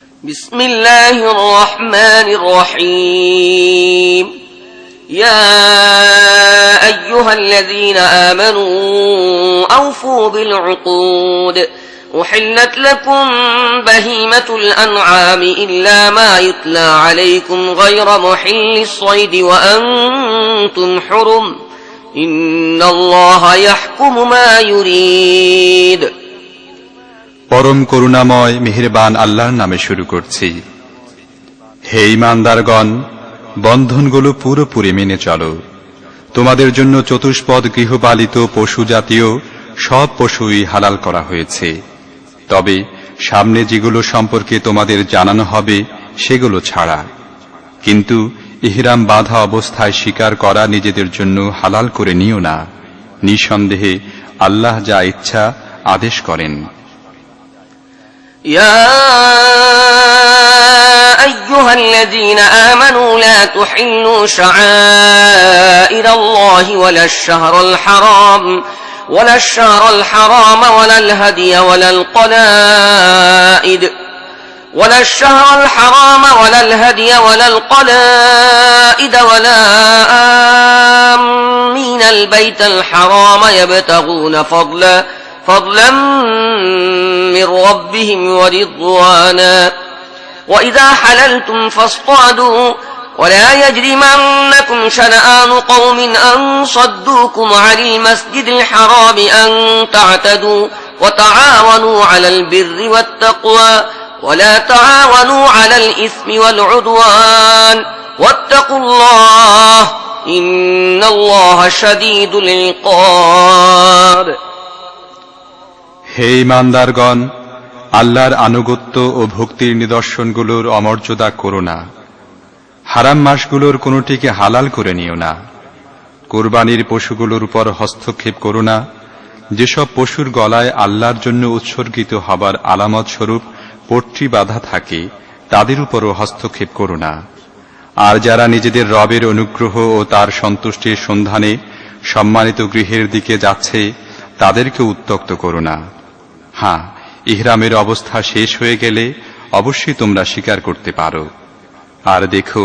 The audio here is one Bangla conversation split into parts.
بسم الله الرحمن الرحيم يا أيها الذين آمنوا أوفوا بالعقود أحلت لكم بهيمة الأنعام إلا ما يتلى عليكم غير محل الصيد وأنتم حرم إن الله يحكم ما يريد পরম করুণাময় মেহেরবান আল্লাহর নামে শুরু করছি। হে ঈমানদারগণ, বন্ধনগুলো পুরোপুরি মেনে চলো। তোমাদের জন্য চতুষ্পদ গৃহপালিত পশু জাতীয় সব পশুই হালাল করা হয়েছে, তবে সামনে যেগুলো সম্পর্কে তোমাদের জানানো হবে সেগুলো ছাড়া। কিন্তু ইহরাম বাঁধা অবস্থায় শিকার করা নিজেদের জন্য হালাল করে নিও না। নিঃসন্দেহে আল্লাহ যা ইচ্ছা আদেশ করেন। يا أيها الذين آمنوا لا تحلوا شعائر الله ولا الشهر الحرام ولا الهدي ولا القلائد ولا آمين البيت الحرام يبتغون فضلا من ربهم ورضوانا وإذا حللتم فاصطادوا ولا يجرمنكم شنآن قوم أن صدوكم عن المسجد الحرام أن تعتدوا وتعاونوا على البر والتقوى ولا تعاونوا على الإثم والعدوان واتقوا الله إن الله شديد العقاب হে ঈমানদারগণ, আল্লাহর আনুগত্য ও ভক্তির নিদর্শনগুলোর অমর্যাদা করো না। হারাম মাসগুলোর কোনোটিকে হালাল করে নিও না। কোরবানির পশুগুলোর উপর হস্তক্ষেপ করো না। যেসব পশুর গলায় আল্লাহর জন্য উৎসর্গিত হবার আলামত স্বরূপ পট্টি বাঁধা থাকে তাদের উপরও হস্তক্ষেপ করো না। আর যারা নিজেদের রবের অনুগ্রহ ও তার সন্তুষ্টির সন্ধানে সম্মানিত গৃহের দিকে যাচ্ছে তাদেরকে উত্ত্যক্ত করো না। হ্যাঁ, ইহরামের অবস্থা শেষ হয়ে গেলে অবশ্যই তোমরা স্বীকার করতে পারো। আর দেখো,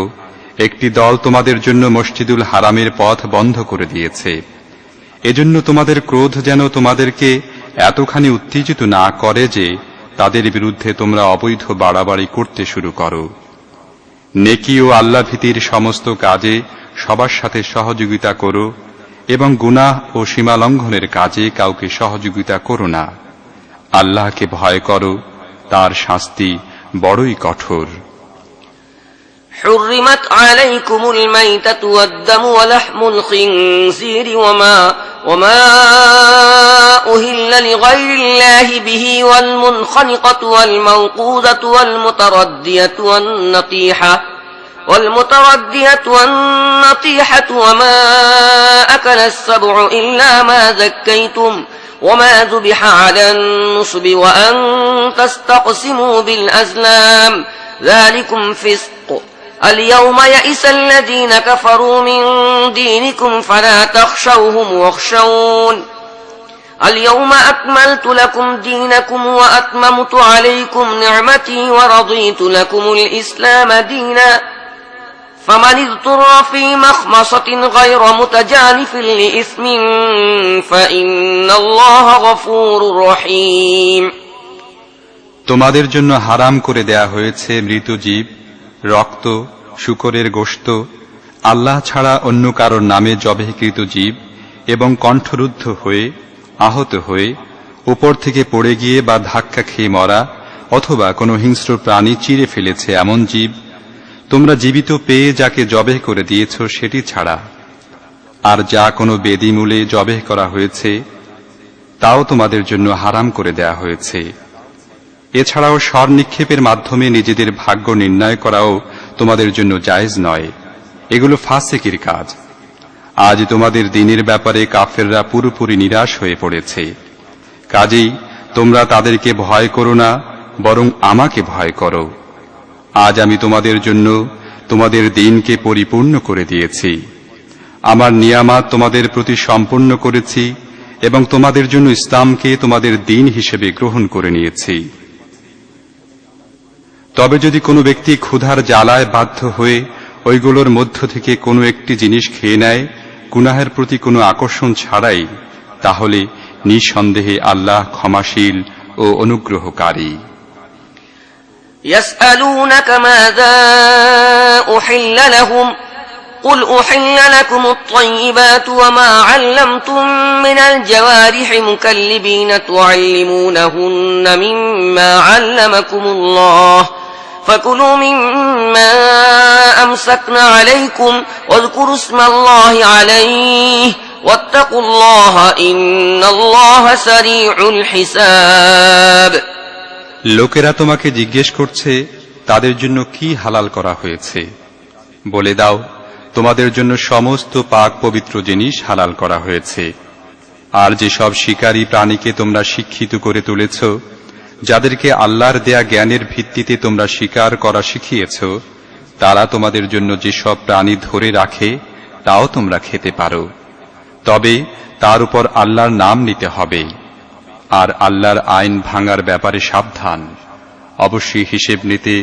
একটি দল তোমাদের জন্য মসজিদুল হারামের পথ বন্ধ করে দিয়েছে। এজন্য তোমাদের ক্রোধ যেন তোমাদেরকে এতখানি উত্তেজিত না করে যে তাদের বিরুদ্ধে তোমরা অবৈধ বাড়াবাড়ি করতে শুরু করো। নেকি ও আল্লাহ ভীতির সমস্ত কাজে সবার সাথে সহযোগিতা করো এবং গুনাহ ও সীমালঙ্ঘনের কাজে কাউকে সহযোগিতা করো না। আল্লাহকে ভয় করো, তার শাস্তি বড়ই কঠোর। حرمت عليكم الميتة والدم ولحم الخنزير وما أهل لغير الله به والمنخنقة والموقوذة والنطيحة وما أكل السبع إلا ما ذكيتم وما ذبح على النصب وأن تستقسموا بالأزلام ذلكم فسق اليوم يئس الذين كفروا من دينكم فلا تخشوهم واخشون اليوم أكملت لكم دينكم وأتممت عليكم نعمتي ورضيت لكم الإسلام دينا فمن اضطر في مخمصة غير متجانف لإثم فإن الله غفور رحيم তোমাদের জন্য হারাম করে দেয়া হয়েছে মৃত জীব, রক্ত, শূকরের গোশত, আল্লাহ ছাড়া অন্য কারোর নামে জবেহকৃত জীব এবং কণ্ঠরুদ্ধ হয়ে, আহত হয়ে, উপর থেকে পড়ে গিয়ে বা ধাক্কা খেয়ে মরা অথবা কোনো হিংস্র প্রাণী চিরে ফেলেছে এমন জীব তোমরা জীবিত পেয়ে যাকে জবেহ করে দিয়েছ সেটি ছাড়া। আর যা কোনো বেদিমূলে জবেহ করা হয়েছে তাও তোমাদের জন্য হারাম করে দেয়া হয়েছে। এছাড়াও স্বর নিক্ষেপের মাধ্যমে নিজেদের ভাগ্য নির্ণয় করাও তোমাদের জন্য জায়েজ নয়। এগুলো ফাসিকির কাজ। আজ তোমাদের দ্বীনের ব্যাপারে কাফেররা পুরোপুরি নিরাশ হয়ে পড়েছে। কাজেই তোমরা তাদেরকে ভয় করো না, বরং আমাকে ভয় করো। আজ আমি তোমাদের জন্য তোমাদের দ্বীনকে পরিপূর্ণ করে দিয়েছি। আমার নিয়ামত তোমাদের প্রতি সম্পূর্ণ করেছি এবং তোমাদের জন্য ইসলামকে তোমাদের দ্বীন হিসেবে গ্রহণ করে নিয়েছি। তবে যদি কোনো ব্যক্তি ক্ষুধার জ্বালায় বাধ্য হয়ে ওইগুলোর মধ্য থেকে কোনো একটি জিনিস খেয়ে নেয় গুনাহের প্রতি কোনো আকর্ষণ ছাড়াই, তাহলে নিঃসন্দেহে আল্লাহ ক্ষমাশীল ও অনুগ্রহকারী। يسألونك ماذا أحل لهم قل أحل لكم الطيبات وما علمتم من الجوارح مكلبين تعلمونهن مما علمكم الله فكلوا مما أمسكن عليكم واذكروا اسم الله عليه واتقوا الله إن الله سريع الحساب। লোকেরা তোমাকে জিজ্ঞেস করছে তাদের জন্য কি হালাল করা হয়েছে। বলে দাও, তোমাদের জন্য সমস্ত পাক পবিত্র জিনিস হালাল করা হয়েছে। আর যেসব শিকারী প্রাণীকে তোমরা শিক্ষিত করে তুলেছ, যাদেরকে আল্লাহর দেয়া জ্ঞানের ভিত্তিতে তোমরা শিকার করা শিখিয়েছ, তারা তোমাদের জন্য যেসব প্রাণী ধরে রাখে তাও তোমরা খেতে পারো। তবে তার উপর আল্লাহর নাম নিতে হবে। আর আল্লাহর আইন ভাঙার ব্যাপারে সাবধান। অবশ্যই হিসেব নিতে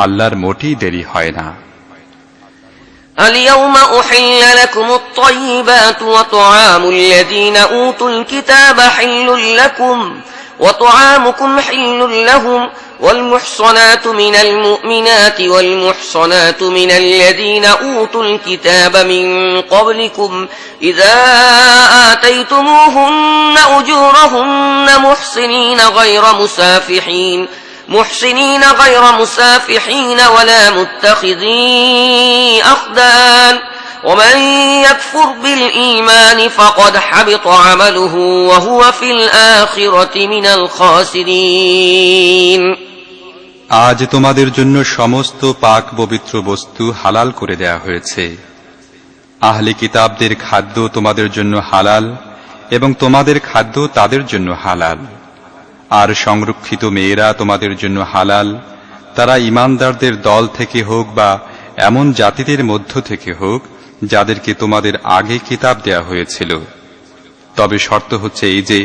আল্লাহর মোটেই দেরি হয় না। اليوم أحل لكم الطيبات وطعام الذين أوتوا الكتاب حل لكم وطعامكم حل لهم والمحصنات من المؤمنات والمحصنات من الذين أوتوا الكتاب من قبلكم إذا آتيتموهن أجورهن محسنين غير مسافحين ولا متخذي أخدان ومن يكفر بالإيمان فقد حبط عمله وهو في الآخرة من الخاسرين। আজ তোমাদের জন্য সমস্ত পাক পবিত্র বস্তু হালাল করে দেয়া হয়েছে। আহলে কিতাবদের খাদ্য তোমাদের জন্য হালাল এবং তোমাদের খাদ্য তাদের জন্য হালাল। আর সংরক্ষিত মেয়েরা তোমাদের জন্য হালাল, তারা ঈমানদারদের দল থেকে হোক বা এমন জাতিদের মধ্য থেকে হোক যাদেরকে তোমাদের আগে কিতাব দেয়া হয়েছিল। তবে শর্ত হচ্ছে এই যে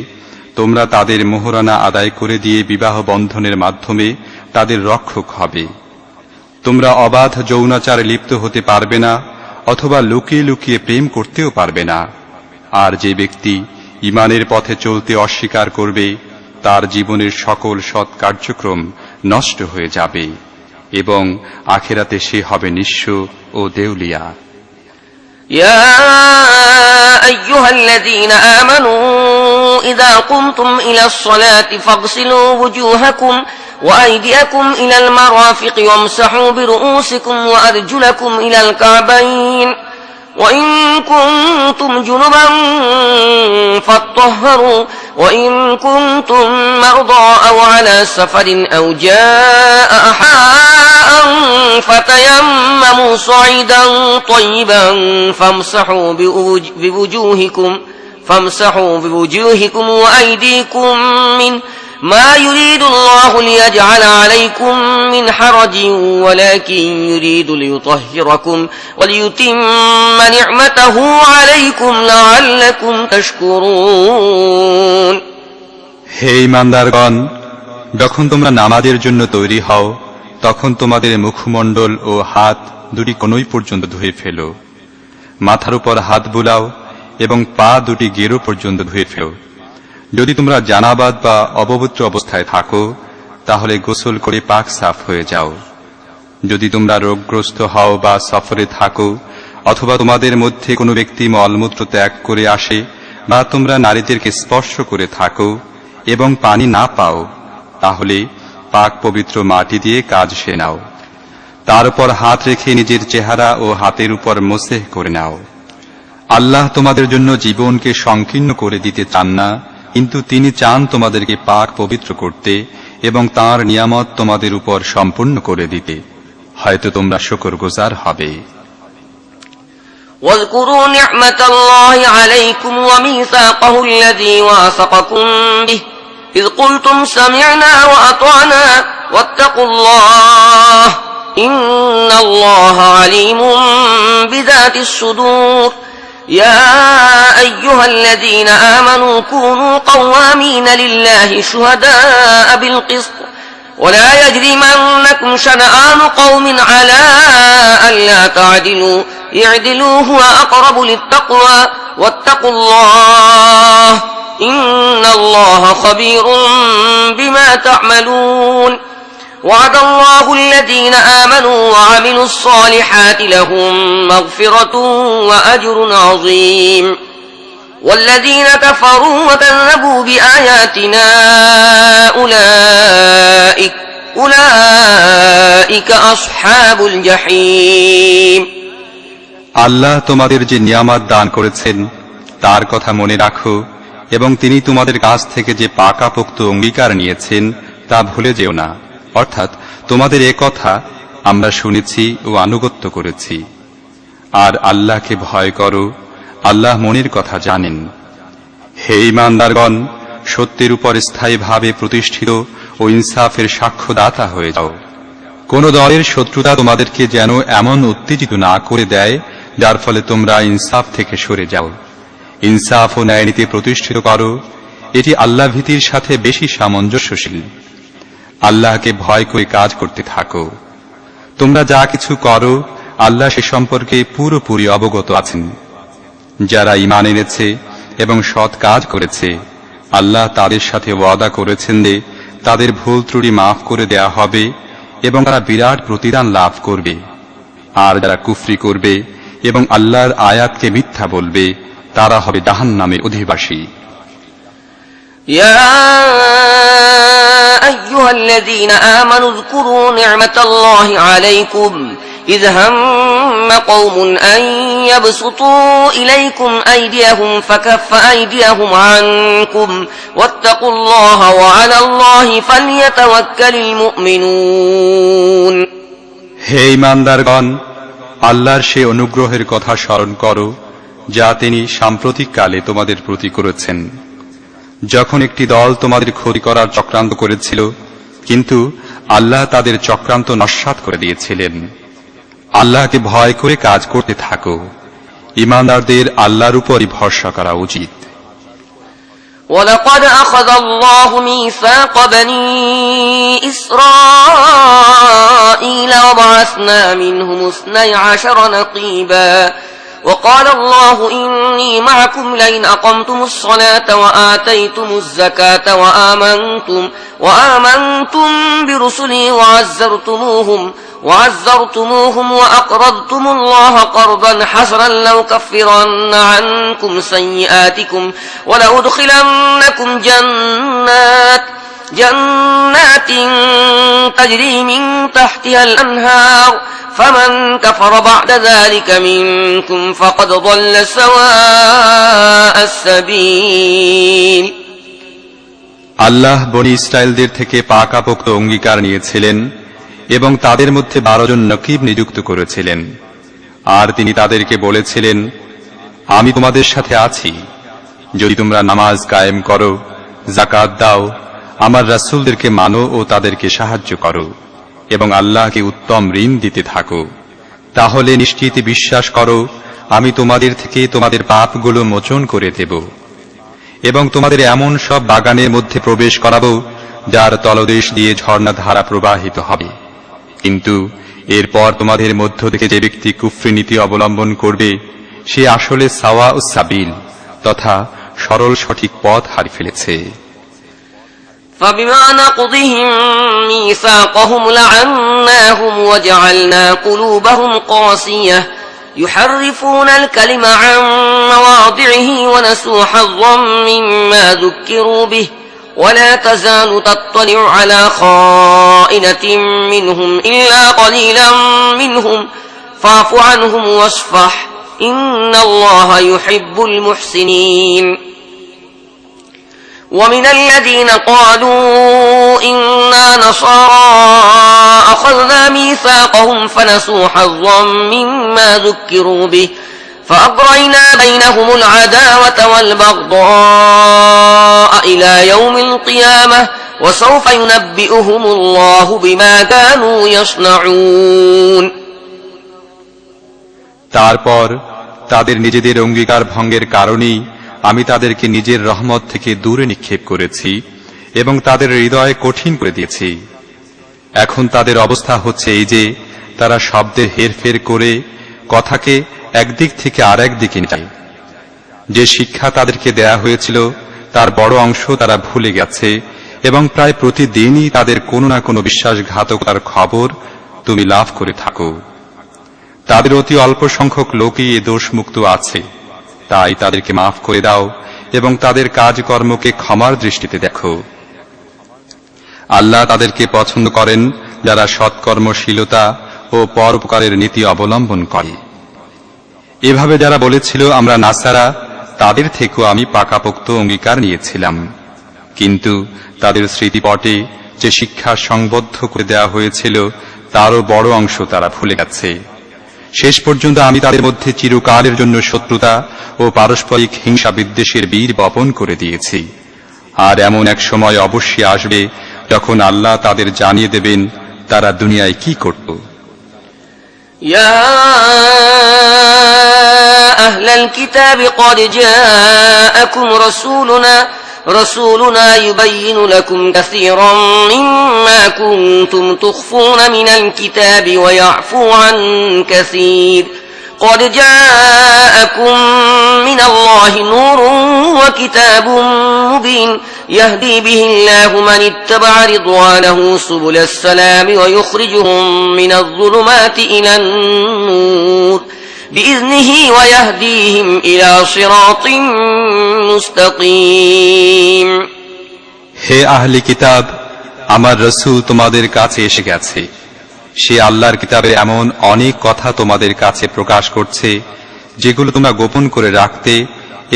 তোমরা তাদের মোহরানা আদায় করে দিয়ে বিবাহ বন্ধনের মাধ্যমে তাদের রক্ষক হবে। তোমরা অবাধ যৌনাচারে লিপ্ত হতে পারবে না অথবা লুকিয়ে লুকিয়ে প্রেম করতেও পারবে না। আর যে ব্যক্তি ঈমানের পথে চলতে অস্বীকার করবে তার জীবনের সকল সৎ কার্যক্রম নষ্ট হয়ে যাবে এবং আখিরাতে সে হবে নিঃস্ব ও দেউলিয়া। يا أيها الذين آمنوا إذا قمتم إلى الصلاة فاغسلوا وجوهكم وأيديكم إلى المرافق وامسحوا برؤوسكم وأرجلكم إلى الكعبين وإن كنتم جنبا فاطهروا وإن كنتم مرضى أو على سفر أو جاء أحد فتيمموا صعيدا طيبا فامسحوا بوجوهكم وأيديكم منه ما يريد الله ليجعل عليكم من حرج ولكن يريد ليطهركم وليتم نعمته عليكم لعلكم تشكرون। হে ঈমানদারগণ, যখন তোমরা নামাজের জন্য তৈরি হও তখন তোমাদের মুখমণ্ডল ও হাত দুটি কোনই পর্যন্ত ধুয়ে ফেলো, মাথার উপর হাত বুলাও এবং পা দুটি গেরো পর্যন্ত ধুয়ে ফেলো। যদি তোমরা জানাবাত বা অপবিত্র অবস্থায় থাকো তাহলে গোসল করে পাক সাফ হয়ে যাও। যদি তোমরা রোগগ্রস্ত হও বা সফরে থাকো অথবা তোমাদের মধ্যে কোনো ব্যক্তি মলমূত্র ত্যাগ করে আসে বা তোমরা নারীদেরকে স্পর্শ করে থাকো এবং পানি না পাও, তাহলে পাক পবিত্র মাটি দিয়ে কাজ সেরে নাও। তার উপর হাত রেখে নিজের চেহারা ও হাতের উপর মোসেহ করে নাও। আল্লাহ তোমাদের জন্য জীবনকে সংকীর্ণ করে দিতে চান না, কিন্তু তিনি চান তোমাদেরকে পাক পবিত্র করতে এবং তাঁর নিয়ামত তোমাদের উপর সম্পূর্ণ করে দিতে। হয়তো তোমরা শুকরগুজার হবে। واذكروا نعمة الله عليكم وميثاقه الذي واثقكم به إذ قلتم سمعنا وأطعنا واتقوا الله إن الله عليم بذات الصدور يا أيها الذين آمنوا كونوا قوامين لله شهداء بالقسط ولا يجرمنكم شنآن قوم على ألا تعدلوا اعدلوا هو أقرب للتقوى واتقوا الله إن الله خبير بما تعملون وعد الله الذين آمنوا وعملوا الصالحات لهم مغفرة وأجر عظيم والذين كفروا وكذبوا بآياتنا أولئك أصحاب الجحيم আল্লাহ তোমাদের যে নিয়ামত দান করেছেন তার কথা মনে রাখো এবং তিনি তোমাদের কাছ থেকে যে পাকাপোক্ত অঙ্গীকার নিয়েছেন তা ভুলে যেও না, অর্থাৎ তোমাদের এ কথা আমরা শুনেছি ও আনুগত্য করেছি। আর আল্লাহকে ভয় করো, আল্লাহ মনের কথা জানেন। হে ঈমানদারগণ, সত্যের উপর স্থায়ীভাবে প্রতিষ্ঠিত ও ইনসাফের সাক্ষ্যদাতা হয়ে যাও। কোন দলের শত্রুতা তোমাদেরকে যেন এমন উত্তেজিত না করে দেয় যার ফলে তোমরা ইনসাফ থেকে সরে যাও। ইনসাফ ও ন্যায়নীতি প্রতিষ্ঠিত করো, এটি আল্লাহ ভীতির সাথে বেশি সামঞ্জস্যশীল। আল্লাহকে ভয় করে কাজ করতে থাকো। তোমরা যা কিছু করো আল্লাহ সে সম্পর্কে পুরোপুরি অবগত আছেন। যারা ঈমান এনেছে এবং সৎ কাজ করেছে আল্লাহ তাদের সাথে ওয়াদা করেছেন যে তাদের ভুল ত্রুটি মাফ করে দেয়া হবে এবং তারা বিরাট প্রতিদান লাভ করবে। আর যারা কুফরি করবে এবং আল্লাহর আয়াতকে মিথ্যা বলবে তারা হবে জাহান্নামের অধিবাসী। يا أيها الذين آمنوا اذكروا نعمة الله عليكم إذ هم قوم أن يبسطوا إليكم أيديهم فكف أيديهم عنكم واتقوا الله وعلى الله فليتوكل المؤمنون হে ঈমানদারগণ, আল্লাহর সে অনুগ্রহের কথা স্মরণ করো যা তিনি সাম্প্রতিক কালে তোমাদের প্রতি করেছেন, যখন একটি দল তোমাদের ক্ষতি করার চক্রান্ত করেছিল কিন্তু আল্লাহ তাদের চক্রান্ত নস্যাৎ করে দিয়েছিলেন। আল্লাহকে ভয় করে কাজ করতে থাকো। ঈমানদারদের আল্লাহর উপরই ভরসা করা উচিত। ولقد أخذ الله ميثاق بني إسرائيل وبعثنا منهم 12 نقيبا وقال الله إني معكم لئن أقمتم الصلاة وآتيتم الزكاة وآمنتم برسلي وعزرتموهم وأقرضتم الله قرضا حسنا لأكفرن عنكم سيئاتكم ولأدخلنكم جنات تجري من تحتها الأنهار فمن كفر بعد ذلك منكم فقد ضل سواء السبيل আল্লাহ বনি ইসরায়েলদের থেকে পাকাপোক্ত অঙ্গীকার নিয়েছিলেন এবং তাদের মধ্যে 12 জন নকিব নিযুক্ত করেছিলেন। আর তিনি তাদেরকে বলেছিলেন, আমি তোমাদের সাথে আছি যদি তোমরা নামাজ কায়েম করো, যাকাত দাও, আমার রাসূলদেরকে মানো ও তাদেরকে সাহায্য করো এবং আল্লাহকে উত্তম ঋণ দিতে থাকো। তাহলে নিশ্চিত বিশ্বাস করো আমি তোমাদের থেকে তোমাদের পাপগুলো মোচন করে দেব এবং তোমাদের এমন সব বাগানের মধ্যে প্রবেশ করাবো যার তলদেশ দিয়ে ঝর্ণাধারা প্রবাহিত হবে। কিন্তু এরপর তোমাদের মধ্য থেকে যে ব্যক্তি কুফরি নীতি অবলম্বন করবে সে আসলে সাওয়া ও সাবিল তথা সরল সঠিক পথ হারিয়ে ফেলেছে। فبما نقضهم ميثاقهم لعناهم وجعلنا قلوبهم قاسية يحرفون الكلم عن مواضعه ونسوا حظا مما ذكروا به ولا تزال تطلع على خائنة منهم إلا قليلا منهم فاعف عنهم واصفح إن الله يحب المحسنين ومن الذين قالوا إنا نصارى أخذنا ميثاقهم فنسوا حظا مما ذكروا به فأغرينا بينهم العداوة والبغضاء إلى يوم القيامة وسوف ينبئهم الله بما كانوا يصنعون তারপর তাদের নিজেদের অঙ্গীকার ভঙ্গের কারণেই আমি তাদেরকে নিজের রহমত থেকে দূরে নিক্ষেপ করেছি এবং তাদের হৃদয় কঠিন করে দিয়েছি। এখন তাদের অবস্থা হচ্ছে এই যে তারা শব্দের হেরফের করে কথাকে একদিক থেকে আরেক দিকে নিয়ে যায়। যে শিক্ষা তাদেরকে দেয়া হয়েছিল তার বড় অংশ তারা ভুলে গেছে এবং প্রায় প্রতিদিনই তাদের কোনো না কোনো বিশ্বাসঘাতকতার খবর তুমি লাভ করে থাকো। তাদের অতি অল্প সংখ্যক লোকই এ দোষমুক্ত আছে, তাই তাদেরকে মাফ করে দাও এবং তাদের কাজকর্মকে ক্ষমার দৃষ্টিতে দেখো। আল্লাহ তাদেরকে পছন্দ করেন যারা সৎকর্মশীলতা ও পরোপকারের নীতি অবলম্বন করে। এভাবে যারা বলেছিল আমরা নাসারা, তাদের থেকেও আমি পাকাপোক্ত অঙ্গীকার নিয়েছিলাম, কিন্তু তাদের স্মৃতিপটে যে শিক্ষা সংবদ্ধ করে দেওয়া হয়েছিল তারও বড় অংশ তারা ভুলে গেছে। শেষ পর্যন্ত আমি তাদের মধ্যে চিরকালের জন্য শত্রুতা ও পারস্পরিক হিংসা বিদ্বেষের বীজ বপন করে দিয়েছি। আর এমন এক সময় অবশ্যই আসবে যখন আল্লাহ তাদের জানিয়ে দেবেন তারা দুনিয়ায় কি করত। يا أهل الكتاب قد جاءكم رسولنا يبين لكم كثيرا مما كنتم تخفون من الكتاب ويعفو عن كثير قد جاءكم من الله نور وكتاب مبين يهدي به الله من اتبع رضوانه سبل السلام ويخرجهم من الظلمات إلى النور بإذنه ويهديهم إلى صراط মুস্তাকিম। হে আহলি কিতাব, আমার রাসূল তোমাদের কাছে এসে গেছে। সে আল্লাহর কিতাবে এমন অনেক কথা তোমাদের কাছে প্রকাশ করছে যেগুলো তোমরা গোপন করে রাখতে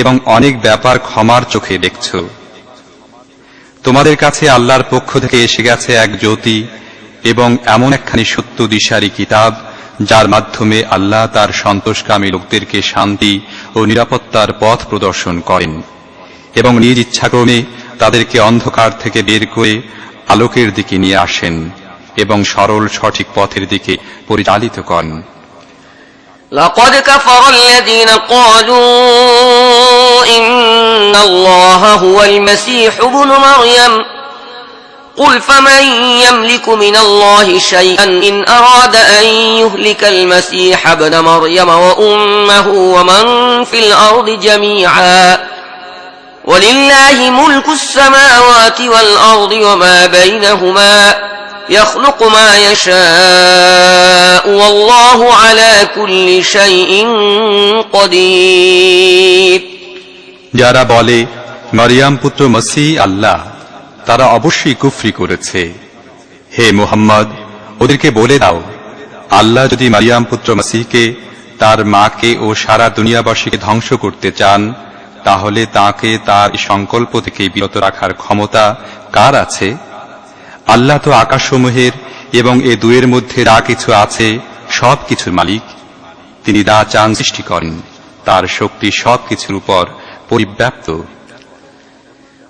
এবং অনেক ব্যাপার ক্ষমার চোখে দেখছ। তোমাদের কাছে আল্লাহর পক্ষ থেকে এসে গেছে এক জ্যোতি এবং এমন একখানি সত্য দিশারি কিতাব যার মাধ্যমে আল্লাহ তার সন্তোষকামী লোকদেরকে শান্তি ও নিরাপত্তার পথ প্রদর্শন করেন এবং নিজ ইচ্ছাক্রমে তাদেরকে অন্ধকার থেকে বের করে আলোকের দিকে নিয়ে আসেন এবং সরল সঠিক পথের দিকে পরিচালিত করেন। لقد كفر الذين قالوا إن الله هو المسيح ابن مريم قل فمن يملك من الله شيئا إن أراد أن يهلك المسيح ابن مريم وأمه ومن في الأرض جميعا ولله ملك السماوات والأرض وما بينهما يخلق ما يشاء والله على كل شيء قدير। যারা বলে মারিয়াম পুত্র মসিহ আল্লাহ, তারা অবশ্যই কুফরি করেছে। হে মুহাম্মদ, ওদেরকে বলে দাও, আল্লাহ যদি মারিয়াম পুত্র মসিহকে, তার মাকে ও সারা দুনিয়াবাসীকে ধ্বংস করতে চান, তাহলে তাকে তার সংকল্প থেকে বিরত রাখার ক্ষমতা কার আছে? আল্লাহ তো আকাশসমূহের এবং এ দুয়ের মধ্যে যা কিছু আছে সব কিছুর মালিক। তিনি যা চান সৃষ্টি করেন, তার শক্তি সব কিছুর উপর পরিব্যাপ্ত।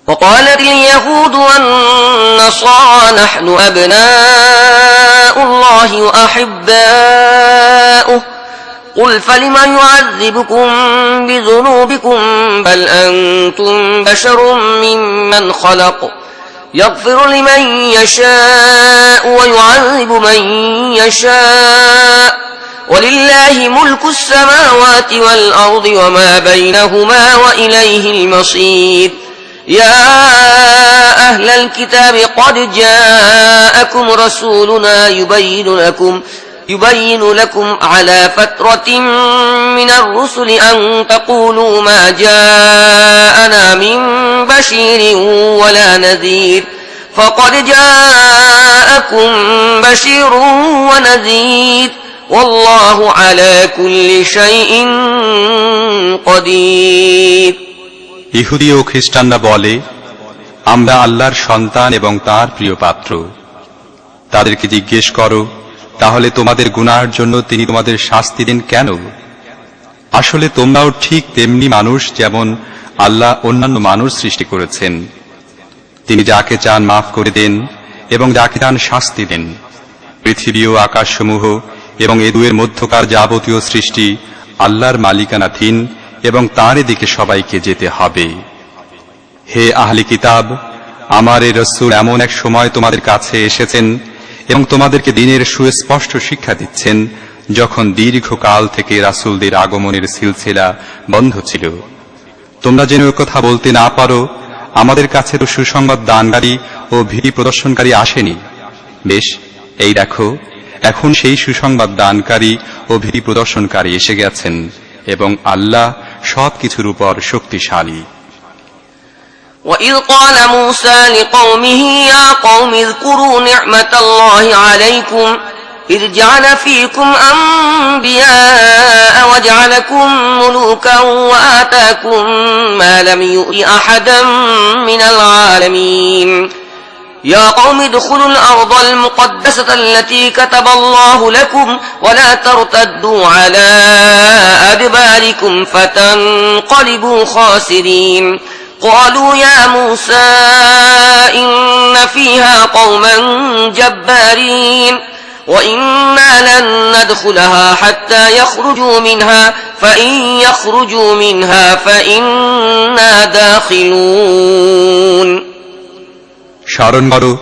وقالت اليهود والنصارى نحن أبناء الله وأحباؤه قل فلم يعذبكم بذنوبكم بل أنتم بشر ممن خلق يغفر لمن يشاء ويعذب من يشاء ولله ملك السماوات والأرض وما بينهما وإليه المصير يا أهل الكتاب قد جاءكم رسولنا يبين لكم على فترة من الرسل أن تقولوا ما جاءنا من بشير ولا نذير فقد جاءكم بشير ونذير والله على كل شيء قدير। ইহুদি ও খ্রিস্টানরা বলে আমরা আল্লাহর সন্তান এবং তার প্রিয় পাত্র। তাদেরকে জিজ্ঞেস করো, তাহলে তোমাদের গুনাহের জন্য তিনি তোমাদের শাস্তি দেন কেন? আসলে তোমরাও ঠিক তেমনি মানুষ যেমন আল্লাহ অন্যান্য মানুষ সৃষ্টি করেছেন। তিনি যাকে চান মাফ করে দেন এবং যাকে চান শাস্তি দেন। পৃথিবী ও আকাশসমূহ এবং এ দুয়ের মধ্যকার যাবতীয় সৃষ্টি আল্লাহর মালিকানাধীন এবং তাঁরই দিকে সবাইকে যেতে হবে। হে আহলি কিতাব, আমার এই রাসূল এমন এক সময় তোমাদের কাছে এসেছেন এবং তোমাদেরকে দিনের সুস্পষ্ট শিক্ষা দিচ্ছেন, যখন দীর্ঘকাল থেকে রাসূলদের আগমনের সিলসিলা বন্ধ ছিল। তোমরা যেন কথা বলতে না পারো, আমাদের কাছে তো সুসংবাদ দানকারী ও ভীতি প্রদর্শনকারী আসেনি। বেশ, এই দেখো, এখন সেই সুসংবাদ দানকারী ও ভীতি প্রদর্শনকারী এসে গেছেন, এবং আল্লাহ সবকিছুর উপর শক্তিশালী। وَإِذْ قَالَ مُوسَى لِقَوْمِهِ يَا قَوْمِ اذْكُرُوا نِعْمَةَ اللَّهِ عَلَيْكُمْ إِذْ جَعَلَ فِيكُمْ أَنْبِيَاءَ وَجَعَلَكُمْ مُلُوكًا وَآتَاكُمْ مَا لَمْ يُؤْتِ أَحَدًا مِنَ الْعَالَمِينَ يَا قَوْمِ ادْخُلُوا الْأَرْضَ الْمُقَدَّسَةَ الَّتِي كَتَبَ اللَّهُ لَكُمْ وَلَا تَرْتَدُّوا عَلَى أَدْبَارِكُمْ فَتَنْقَلِبُوا خَاسِرِينَ قالوا يا موسى إن فيها قوما جبارين وإنا لن ندخلها حتى يخرجوا منها فإن يخرجوا منها فإنا داخلون স্মরণ করো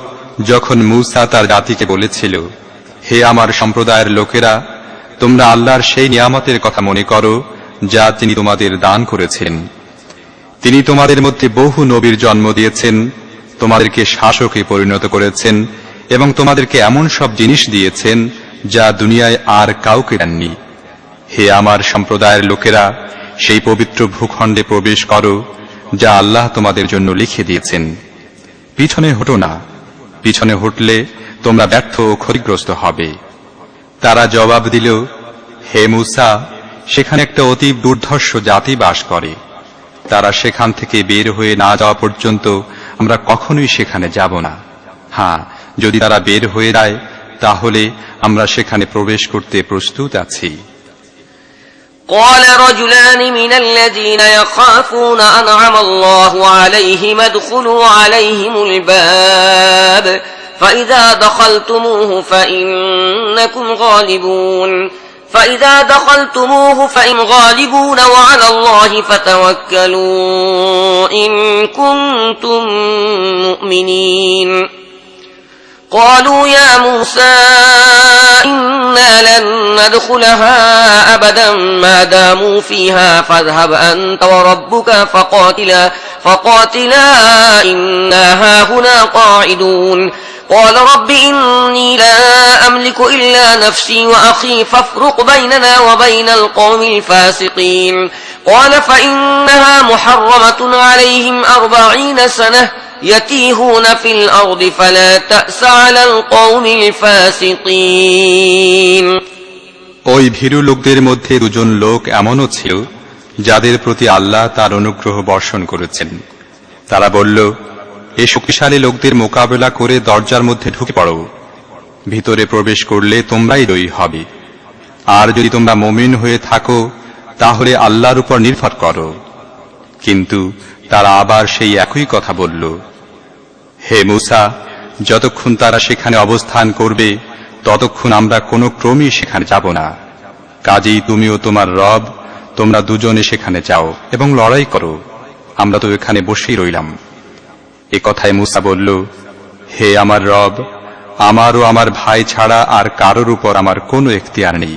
যখন মূসা তার জাতিকে বলেছিল, হে আমার সম্প্রদায়ের লোকেরা, তোমরা আল্লাহর সেই নিয়ামতের কথা মনে করো যা তিনি তোমাদের দান করেছেন। তিনি তোমাদের মধ্যে বহু নবীর জন্ম দিয়েছেন, তোমাদেরকে শাসকে পরিণত করেছেন এবং তোমাদেরকে এমন সব জিনিস দিয়েছেন যা দুনিয়ায় আর কাউকে দেননি। হে আমার সম্প্রদায়ের লোকেরা, সেই পবিত্র ভূখণ্ডে প্রবেশ করো যা আল্লাহ তোমাদের জন্য লিখে দিয়েছেন। পিছনে হটো না, পিছনে হটলে তোমরা ব্যর্থ ও ক্ষতিগ্রস্ত হবে। তারা জবাব দিল, হে মূসা, সেখানে একটা অতি দুর্ধর্ষ জাতি বাস করে। তারা সেখান থেকে বের হয়ে না যাওয়া পর্যন্ত আমরা কখনোই সেখানে যাব না। হ্যাঁ, যদি তারা বের হয়ে যায় তাহলে আমরা সেখানে প্রবেশ করতে প্রস্তুত আছি। قال رجلان من الذين يخافون أنعم الله عليهم ادخلوا عليهم الباب فإذا دخلتموه فإن غالبون وعلى الله فتوكلوا إن كنتم مؤمنين قالوا يا موسى إنا لن ندخلها أبدا ما داموا فيها فاذهب أنت وربك فقاتلا إنا هاهنا قاعدون قال رب إني لا أملك إلا نفسي وأخي فافرق بيننا وبين القوم الفاسقين قال فإنها محرمة عليهم 40 سنة يتيهون في الأرض فلا تأس على القوم الفاسقين ওই ভীরু লোকদের মধ্যে দুজন লোক এমনও ছিল যাদের প্রতি আল্লাহ তার অনুগ্রহ বর্ষণ করেছেন। তারা বলল, এই শক্তিশালী লোকদের মোকাবেলা করে দরজার মধ্যে ঢুকে পড়ো। ভিতরে প্রবেশ করলে তোমরাই জয়ী হবে। আর যদি তোমরা মুমিন হয়ে থাকো তাহলে আল্লাহর উপর নির্ভর করো। কিন্তু তারা আবার সেই একই কথা বলল, হে মূসা, যতক্ষণ তারা সেখানে অবস্থান করবে ততক্ষণ আমরা কোনো ক্রমেই সেখানে যাব না। কাজেই তুমি ও তোমার রব, তোমরা দুজনে সেখানে যাও এবং লড়াই করো, আমরা তো এখানে বসেই রইলাম। এ কথায় মূসা বলল, হে আমার রব, আমার ও আমার ভাই ছাড়া আর কারোর উপর আমার কোনো এখতিয়ার নেই।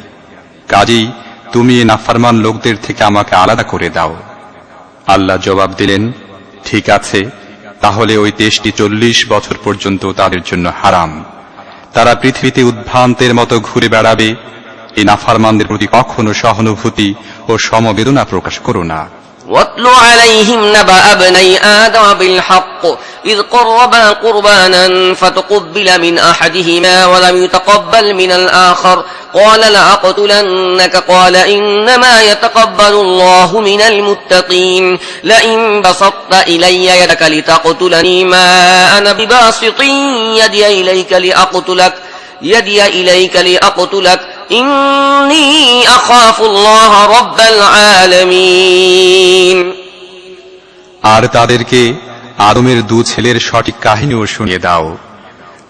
কাজেই তুমি এই নাফরমান লোকদের থেকে আমাকে আলাদা করে দাও। আল্লাহ জবাব দিলেন, ঠিক আছে, তাহলে ওই দেশটি 40 বছর পর্যন্ত তাদের জন্য হারাম। তারা পৃথিবীতে উদ্ভ্রান্তের মতো ঘুরে বেড়াবে। এই নাফরমানদের প্রতি কখনো সহানুভূতি ও সমবেদনা প্রকাশ করো না। واتل عليهم نبأ ابني آدم بالحق إذ قربا قربانا فتقبل من أحدهما ولم يتقبل من الآخر قال لأقتلنك قال إنما يتقبل الله من المتقين لئن بسطت إلي يدك لتقتلني ما أنا بباسط يدي إليك لأقتلك إني أخاف الله رب العالمين আর তাদেরকে আদমের দু ছেলের সঠিক কাহিনীও শুনিয়ে দাও।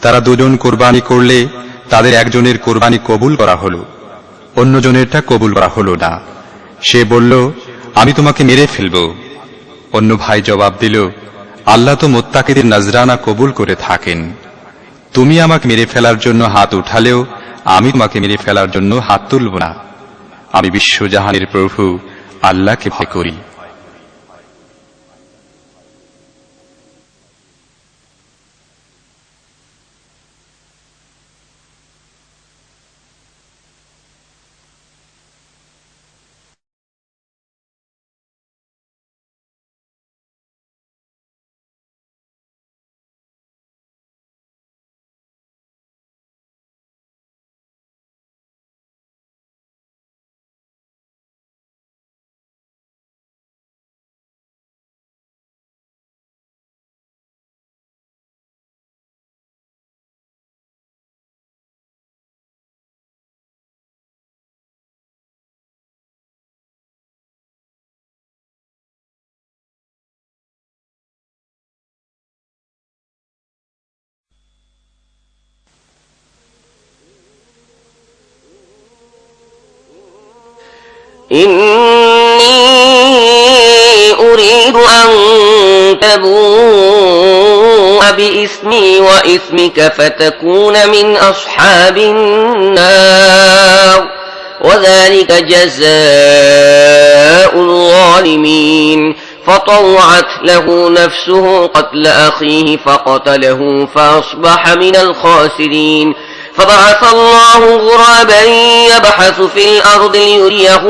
তারা দুজন কোরবানি করলে তাদের একজনের কোরবানি কবুল করা হলো, অন্যজনেরটা কবুল করা হলো না। সে বলল, আমি তোমাকে মেরে ফেলব। অন্য ভাই জবাব দিল, আল্লাহ তো মুত্তাকিদের নজরানা কবুল করে থাকেন। তুমি আমাকে মেরে ফেলার জন্য হাত উঠালেও আমি তোমাকে মেরে ফেলার জন্য হাত তুলব না। আমি বিশ্বজাহানের প্রভু আল্লাহকে ভয় করি। إني أريد أن تبوء بإثمي وإثمك فتكون من أصحاب النار وذلك جزاء الظالمين فطوعت له نفسه قتل أخيه فقتله فأصبح من الخاسرين فبعث الله غرابا يبحث في الأرض ليريه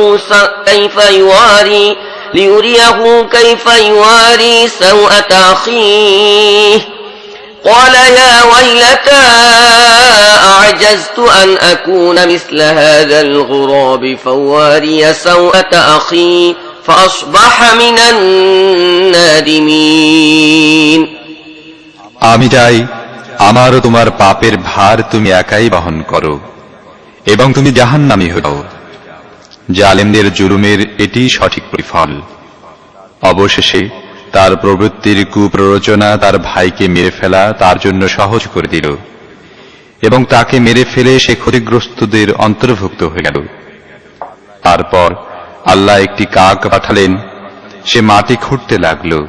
كيف يواري سوءة أخيه قال يا ويلتى أعجزت أن أكون مثل هذا الغراب فواري سوءة أخي فأصبح من النادمين আমি চাই আমার ও তোমার পাপের ভার তুমি একাই বহন করো এবং তুমি জাহান্নামী হও। জালেমদের জুলুমের এটি সঠিক প্রতিফল। অবশেষে তার প্রবৃত্তির কুপ্ররোচনা তার ভাইকে মেরে ফেলা তার জন্য সহজ করে দিল এবং তাকে মেরে ফেলে সে ক্ষতিগ্রস্তদের অন্তর্ভুক্ত হয়ে গেল। তারপর আল্লাহ একটি কাক পাঠালেন, সে মাটি খুঁড়তে লাগলো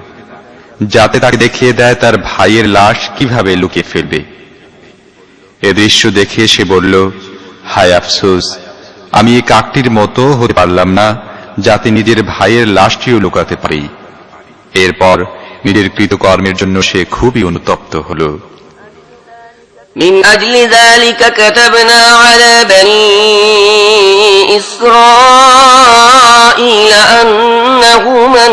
যাতে তাকে দেখিয়ে দেয় তার ভাইয়ের লাশ কিভাবে লুকিয়ে ফেলবে। এ দৃশ্য দেখে সে বলল, হায় আফসোস, আমি এই কাকটির মতো হতে পারলাম না যাতে নিজের ভাইয়ের লাশটিও লুকাতে পারি। এরপর নিজের কৃতকর্মের জন্য সে খুবই অনুতপ্ত হল। من أجل ذلك كتبنا على بني إسرائيل أنه من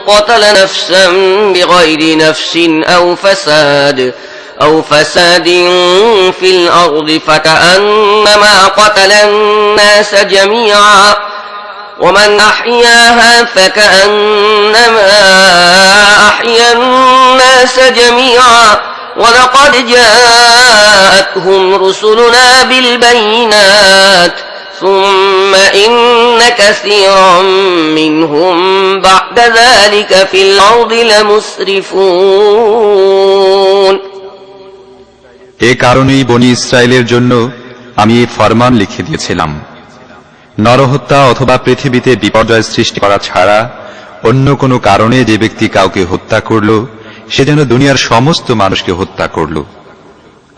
قتل نفسا بغير نفس أو فساد في الأرض فكأنما قتل الناس جميعا ومن أحياها فكأنما أحيا الناس جميعا ولقد جاءتهم رسلنا بالبينات ثم إن كثيرا منهم بعد ذلك في الأرض لمسرفون এ কারণেই বনি ইসরায়েলের জন্য আমি এই ফরমান লিখে দিয়েছিলাম, নরহত্যা অথবা পৃথিবীতে বিপর্যয় সৃষ্টি করা ছাড়া অন্য কোনো কারণে যে ব্যক্তি কাউকে হত্যা করল সে যেন দুনিয়ার সমস্ত মানুষকে হত্যা করল,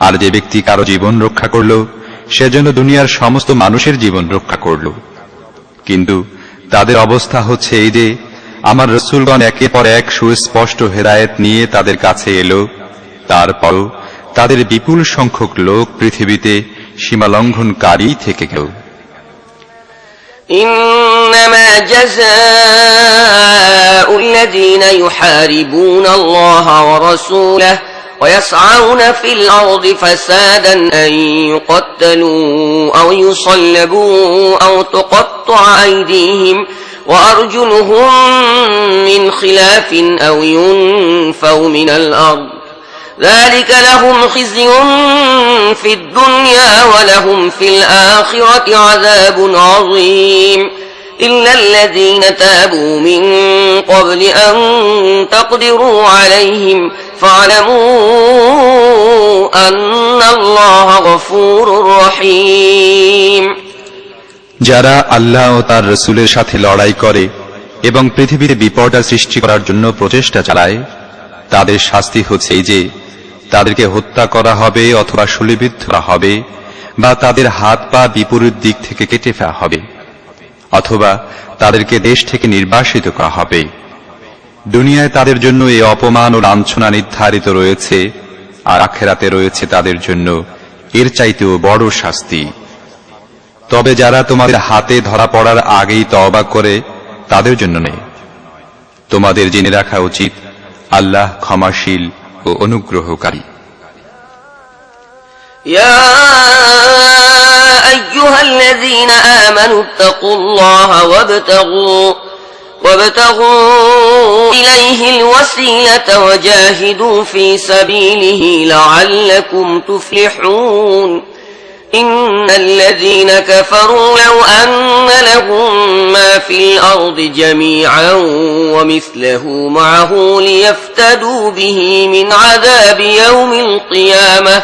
আর যে ব্যক্তি কারো জীবন রক্ষা করল সে যেন দুনিয়ার সমস্ত মানুষের জীবন রক্ষা করল। কিন্তু তাদের অবস্থা হচ্ছে এই যে, আমার রসুলগণ একের পর এক সুস্পষ্ট হেদায়েত নিয়ে তাদের কাছে এলো, তারপরও তাদের বিপুল সংখ্যক লোক পৃথিবীতে সীমালঙ্ঘনকারী থেকে গেল। إنما جزاء الذين يحاربون الله ورسوله ويسعون في الأرض فسادا أن يقتلوا أو يصلبوا أو تقطع أيديهم وأرجلهم من خلاف أو ينفوا من الأرض ذلك لهم خزي في الدنيا ولهم في الآخرة عذاب عظيم إلا الذين تابوا من قبل أن تقدروا عليهم فاعلموا أن الله غفور رحيم যারা আল্লাহ ও তার রাসূলের সাথে লড়াই করে এবং পৃথিবীতে বিপর্যয় সৃষ্টি করার জন্য প্রচেষ্টা চালায়, তাদের শাস্তি হচ্ছে এই যে, তাদেরকে হত্যা করা হবে অথবা শূলিবিদ্ধ করা হবে, বা তাদের হাত পা বিপরীত দিক থেকে কেটে ফেলা হবে, অথবা তাদেরকে দেশ থেকে নির্বাসিত করা হবে। দুনিয়ায় তাদের জন্য এই অপমান ও লাঞ্ছনা নির্ধারিত রয়েছে, আর আখিরাতে রয়েছে তাদের জন্য এর চাইতেও বড় শাস্তি। তবে যারা তোমাদের হাতে ধরা পড়ার আগেই তওবা করে, তাদের জন্য নেই। তোমাদের জেনে রাখা উচিত আল্লাহ ক্ষমাশীল ও অনুগ্রহকারী। يا أيها الذين آمنوا اتقوا الله وابتغوا إليه الوسيلة وجاهدوا في سبيله لعلكم تفلحون إن الذين كفروا لو أن لهم ما في الأرض جميعا ومثله معه ليفتدوا به من عذاب يوم القيامة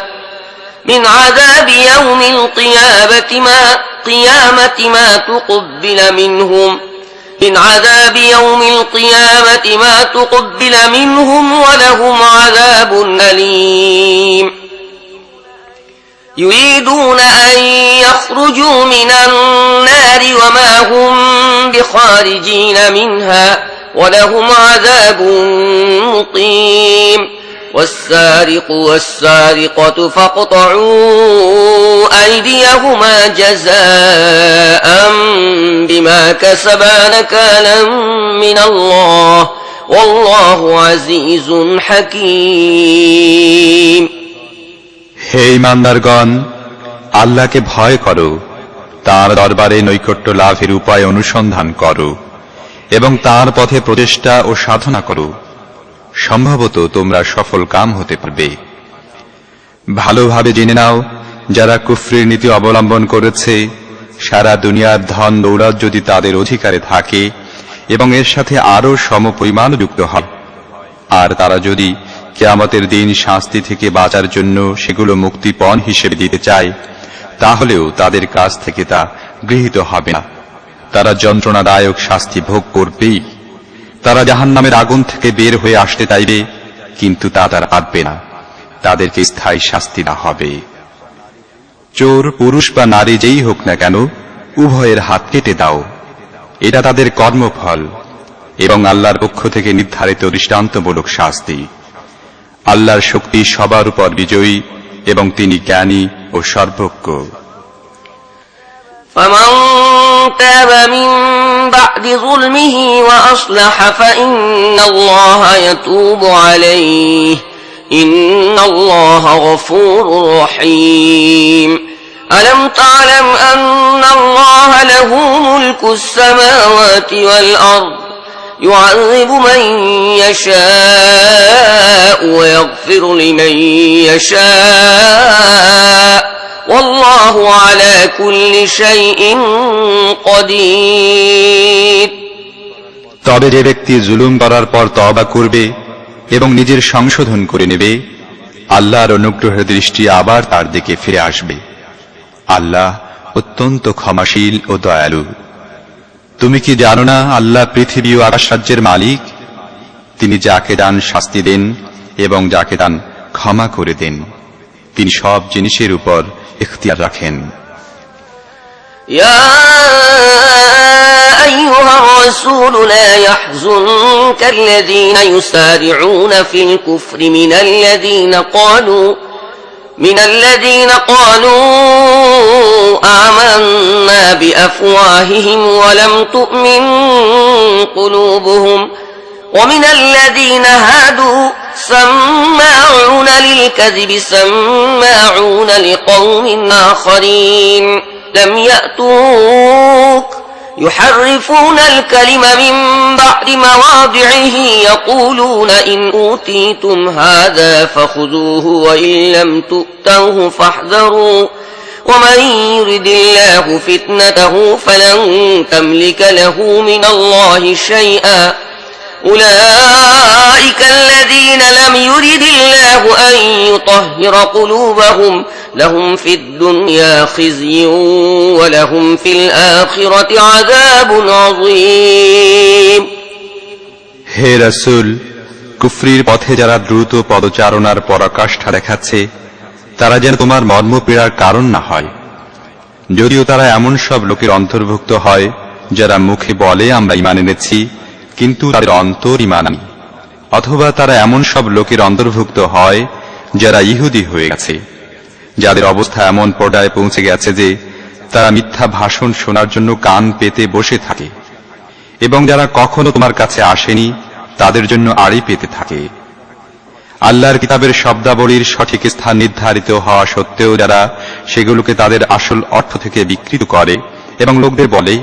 ما تقبل منهم ولهم عذاب أليم يريدون أن يخرجوا من النار وما هم بخارجين منها ولهم عذاب مقيم والسارق والسارقة فاقطعوا أيديهما جزاء بما كسبا نكالا من الله والله عزيز حكيم হে ঈমানদারগণ, আল্লাহকে ভয় করো, তাঁর দরবারে নৈকট্য লাভের উপায় অনুসন্ধান করো এবং তাঁর পথে প্রচেষ্টা ও সাধনা করো। সম্ভবত তোমরা সফল কাম হতে পারবে। ভালোভাবে জেনে নাও, যারা কুফরির নীতি অবলম্বন করেছে, সারা দুনিয়ার ধন দৌলত যদি তাদের অধিকারে থাকে এবং এর সাথে আরো সমপরিমাণ যুক্ত হয়, আর তারা যদি কিয়ামতের দিন শাস্তি থেকে বাঁচার জন্য সেগুলো মুক্তিপণ হিসেবে দিতে চায়, তাহলেও তাদের কাছ থেকে তা গৃহীত হবে না। তারা যন্ত্রণাদায়ক শাস্তি ভোগ করবেই। তারা জাহান্নামের আগুন থেকে বের হয়ে আসতে চাইবে, কিন্তু তা তারা পারবে না। তাদেরকে স্থায়ী শাস্তি দেওয়া হবে। চোর পুরুষ বা নারী যেই হোক না কেন, উভয়ের হাত কেটে দাও, এটা তাদের কর্মফল এবং আল্লাহর পক্ষ থেকে নির্ধারিত দৃষ্টান্তমূলক শাস্তি। আল্লাহর শক্তি সবার উপর বিজয়ী এবং তিনি জ্ঞানী ও সর্বজ্ঞ। فمن تاب من بعد ظلمه وأصلح فإن الله يتوب عليه إن الله غفور رحيم ألم تعلم أن الله له ملك السماوات والأرض يعذب من يشاء ويغفر لمن يشاء والله على كل شيء قدير। তবে যে ব্যক্তি জুলুম করার পর তওবা করবে এবং নিজের সংশোধন করে নেবে, আল্লাহর অনুগ্রহের দৃষ্টি আবার তার দিকে ফিরে আসবে। আল্লাহ অত্যন্ত ক্ষমাশীল ও দয়ালু। তুমি কি জানো না আল্লাহ পৃথিবী ও আকাশ রাজ্যের মালিক? তিনি যাকে দান শাস্তি দেন এবং যাকে দান ক্ষমা করে দেন। তিনি সব জিনিসের উপর ইখতিয়ার রাখেন। يا أيها الرسول لا يحزنك الذين يسارعون في الكفر من الذين قالوا آمنا بأفواههم ولم تؤمن قلوبهم ومن الذين هادوا سماعون للكذب سماعون لقوم آخرين لم يأتوك يحرفون الكلم من بعد مواضعه يقولون إن أوتيتم هذا فخذوه وإن لم تؤتوه فاحذروا ومن يرد الله فتنته فلن تملك له من الله شيئا أولئك الذين لم يرد الله أن يطهر قلوبهم لهم في الدنيا خزي ولهم في الآخرة عذاب عظيم। হে রাসূল, কুফরির পথে যারা দ্রুত পদচারণার পরাকাষ্ঠা দেখাচ্ছে, তারা যেন তোমার মর্মপীড়ার কারণ না হয়। যদিও তারা এমন সব লোকের অন্তর্ভুক্ত হয় যারা মুখে বলে আমরা ঈমান এনেছি, কিন্তু তাদের অন্তর ঈমান আনেনি। অথবা তারা এমন সব লোকের অন্তর্ভুক্ত হয় যারা ইহুদি হয়ে গেছে, যাদের অবস্থা এমন পর্যায়ে পৌঁছে গেছে যে তারা মিথ্যা ভাষণ শোনার জন্য কান পেতে বসে থাকে, এবং যারা কখনো তোমার কাছে আসেনি তাদের জন্য আড়ি পেতে থাকে। আল্লাহর কিতাবের শব্দাবলীর সঠিক স্থান নির্ধারিত হওয়া সত্ত্বেও যারা সেগুলোকে তাদের আসল অর্থ থেকে বিকৃত করে এবং লোকদের বলে,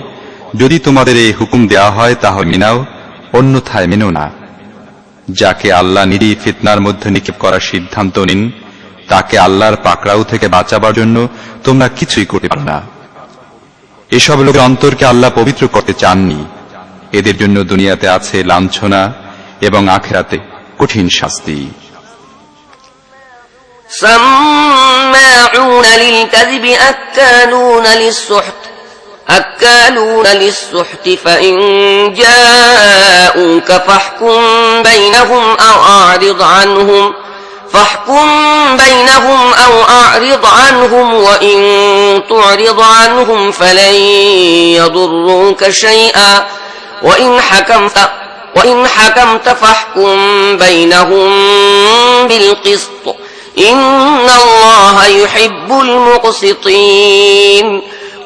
যদি তোমাদের এই হুকুম দেওয়া হয় তাহলে মেনাও, অন্যথায় মেনো না। যাকে আল্লাহ নিরীহ ফিতনার মধ্যে নিক্ষেপ করার সিদ্ধান্ত নিন, তাকে আল্লাহর পাকড়াও থেকে বাঁচাবার জন্য তোমরা কিছুই করতে পারো না। এসব লোকের অন্তরকে আল্লাহ পবিত্র করতে চাননি। এদের জন্য দুনিয়াতে আছে লাঞ্ছনা এবং আখিরাতে কঠিন শাস্তি। سماعون للكذب أكالون للسحت فإن جاءوك فاحكم بينهم أو أعرض عنهم وإن تعرض عنهم فلن يضروك شيئا وإن حكمت فاحكم بينهم بالقسط إن الله يحب المقسطين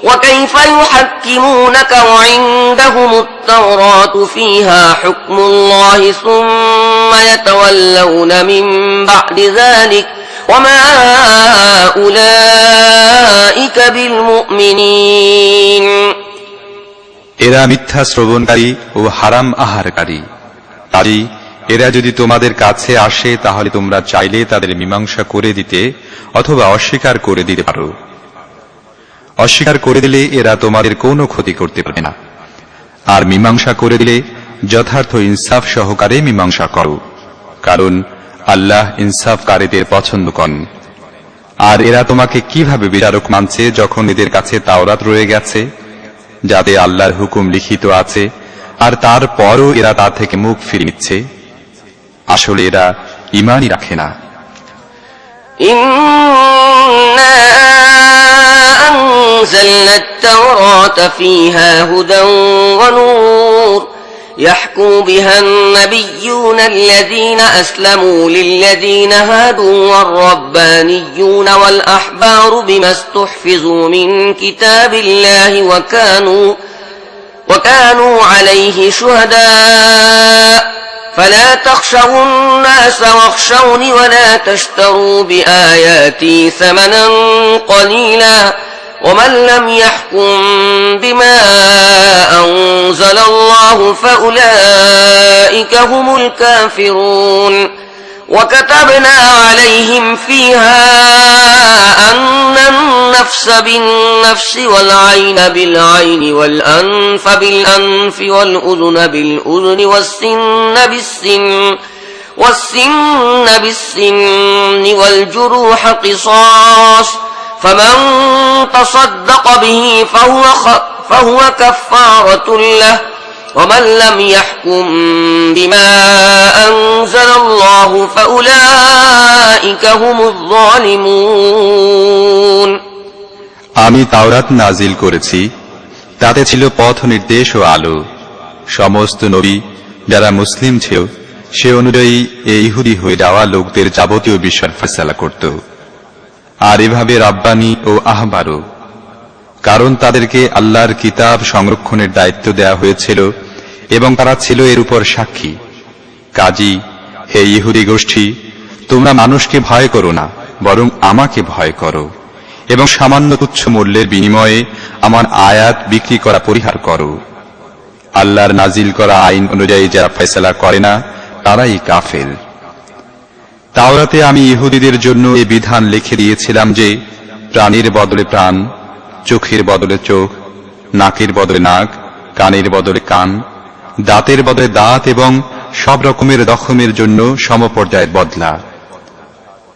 وكيف يحكمونك وعندهم التوراة فيها حكم الله ثم يتولون من بعد ذلك وما أولئك بالمؤمنين এরা মিথ্যা শ্রবণকারী ও হারাম আহারকারী। তাই এরা যদি তোমাদের কাছে আসে তাহলে তোমরা চাইলে তাদের মীমাংসা করে দিতে অথবা অস্বীকার করে দিতে পারো। অস্বীকার করে দিলে এরা তোমাদের কোনো ক্ষতি করতে পারবে না, আর মীমাংসা করে দিলে যথার্থ ইনসাফ সহকারে মীমাংসা করো, কারণ আল্লাহ ইনসাফকারীদের পছন্দ করেন। আর এরা তোমাকে কিভাবে বিচারক মানছে যখন এদের কাছে তাওরাত রয়ে গেছে, যাতে আল্লাহর হুকুম লিখিত আছে, আর তারপরও এরা তা থেকে মুখ ফিরিয়ে নিচ্ছে। আসলে এরা ঈমানই রাখে না। أنزلنا التوراة فيها هدى ونور يحكم بها النبيون الذين أسلموا للذين هادوا والربانيون والأحبار بما استحفظوا من كتاب الله وكانوا عليه شهداء فلا تخشوا الناس واخشوني ولا تشتروا بآياتي ثمنا قليلا ومن لم يحكم بما أنزل الله فأولئك هم الكافرون وكتبنا عليهم فيها أن النفس بالنفس والعين بالعين والأنف بالأنف والأذن بالأذن والسن بالسن والجروح قصاص فمن تصدق به فهو كفارة له ومن لم يحكم بما أنزل الله فأولئك هم الظالمون আমি তাওরাত নাজিল করেছি, তাতে ছিল পথ নির্দেশ ও আলো। সমস্ত নবী যারা মুসলিম ছিল সে অনুযায়ী এই ইহুদি হয়ে যাওয়া লোকদের যাবতীয় বিষয় ফয়সালা করত, আর এভাবে রাব্বানী ও আহবারও, কারণ তাদেরকে আল্লাহর কিতাব সংরক্ষণের দায়িত্ব দেয়া হয়েছিল এবং তারা ছিল এর উপর সাক্ষী। কাজী হে ইহুদি গোষ্ঠী, তোমরা মানুষকে ভয় করো না, বরং আমাকে ভয় করো, এবং সামান্য তুচ্ছ মূল্যের বিনিময়ে আমার আয়াত বিক্রি করা পরিহার করো। আল্লাহর নাজিল করা আইন অনুযায়ী যারা ফয়সালা করে না তারাই কাফের। তাওরাতে আমি ইহুদিদের জন্য এই বিধান লিখে দিয়েছিলাম যে প্রাণীর বদলে প্রাণ, চোখের বদলে চোখ, নাকের বদলে নাক, কানের বদলে কান, দাঁতের বদলে দাঁত এবং সব রকমের জখমের জন্য সমপর্যায়ের বদলা।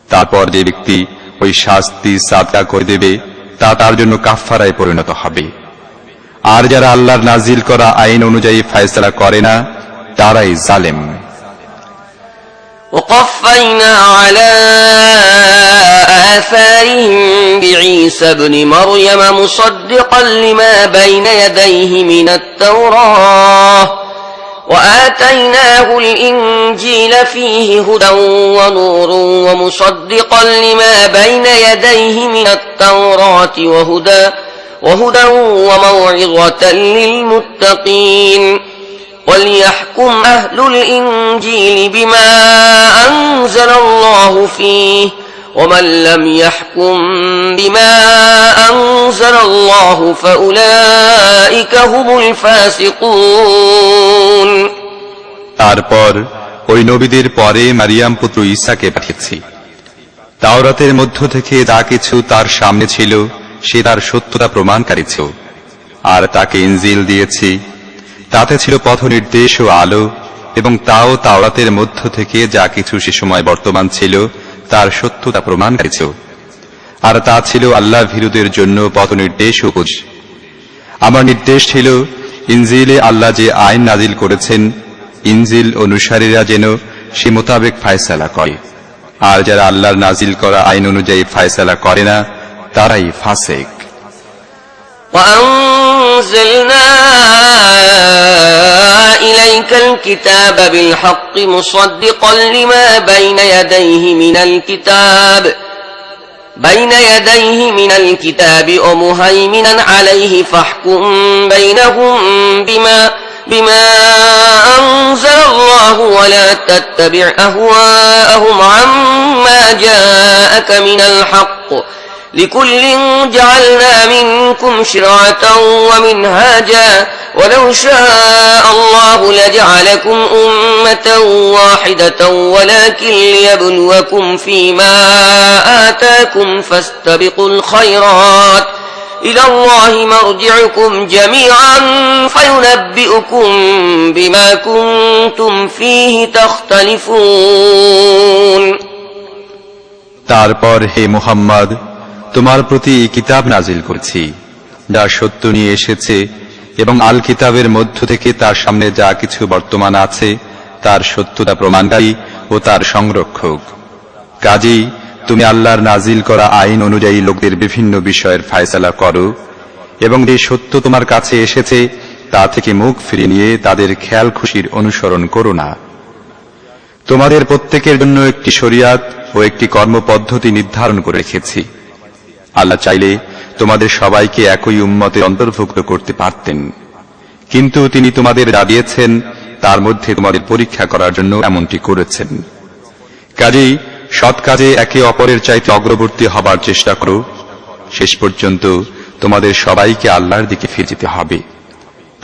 তারপর যে ব্যক্তি ওই শাস্তি সাদকা করে দেবে তা তার জন্য কাফফারায় পরিণত হবে। আর যারা আল্লাহর নাজিল করা আইন অনুযায়ী ফয়সালা করে না তারাই জালেম। وقفينا على آثارهم بعيسى ابن مريم مصدقا لما بين يديه من التوراة وآتيناه الإنجيل فيه هدى ونور ومصدقا لما بين يديه من التوراة وهدى وموعظة للمتقين وليحكم أهل الإنجيل بما أنزل الله فيه ومن لم يحكم بما أنزل الله فأولئك هم الفاسقون তারপর ওই নবীদের পরে মারিয়াম পুত্র ঈসাকে পাঠিয়েছি। তাওরাতের মধ্য থেকে যা কিছু তার সামনে ছিল সে তার সত্যতা প্রমাণকারী ছিল, আর তাকে ইনজিল দিয়েছি, তাতে ছিল পথ নির্দেশ ও আলো, এবং তাও তাওরাতের মধ্য থেকে যা কিছু সে সময় বর্তমান ছিল তার সত্যতা প্রমাণকারী ছিল, আর তা ছিল আল্লাহ ভীরুদের জন্য পথ নির্দেশ ও বুঝ। আমার নির্দেশ ছিল ইনজিলে আল্লাহ যে আইন নাজিল করেছেন ইনজিল অনুসারীরা যেন সে মোতাবেক ফায়সালা করে, আর যারা আল্লাহর নাজিল করা আইন অনুযায়ী ফায়সালা করে না তারাই ফাসিক। وأنزلنا إليك الكتاب بالحق مصدقا لما بين يديه من الكتاب ومهيمنا عليه فاحكم بينهم بما أنزل الله ولا تتبع أهواءهم عما جاءك من الحق لكل جعلنا منكم شرعة ومنهاجا ولو شاء الله لجعلكم أمة واحدة ولكن ليبلوكم فيما آتاكم فاستبقوا الخيرات إلى الله مرجعكم جميعا فينبئكم بما كنتم فيه تختلفون তারপর হে মুহাম্মদ, তোমার প্রতি কিতাব নাজিল করেছি যা সত্য নিয়ে এসেছে, এবং আল কিতাবের মধ্য থেকে তার সামনে যা কিছু বর্তমান আছে তার সত্যতা প্রমাণকারী ও তার সংরক্ষক। কাজেই তুমি আল্লাহর নাজিল করা আইন অনুযায়ী লোকদের বিভিন্ন বিষয়ের ফায়সালা করো, এবং যে সত্য তোমার কাছে এসেছে তা থেকে মুখ ফিরিয়ে নিয়ে তাদের খেয়াল খুশির অনুসরণ করো না। তোমাদের প্রত্যেকের জন্য একটি শরিয়াত ও একটি কর্মপদ্ধতি নির্ধারণ করে রেখেছি। আল্লাহ চাইলে তোমাদের সবাইকে একই উম্মতের অন্তর্ভুক্ত করতে পারতেন, কিন্তু তিনি তোমাদের যা দিয়েছেন তার মধ্যে তোমাদের পরীক্ষা করার জন্য এমনটি করেছেন। কাজেই সৎ কাজে একে অপরের চাইতে অগ্রবর্তী হবার চেষ্টা করো। শেষ পর্যন্ত তোমাদের সবাইকে আল্লাহর দিকে ফিরে যেতে হবে।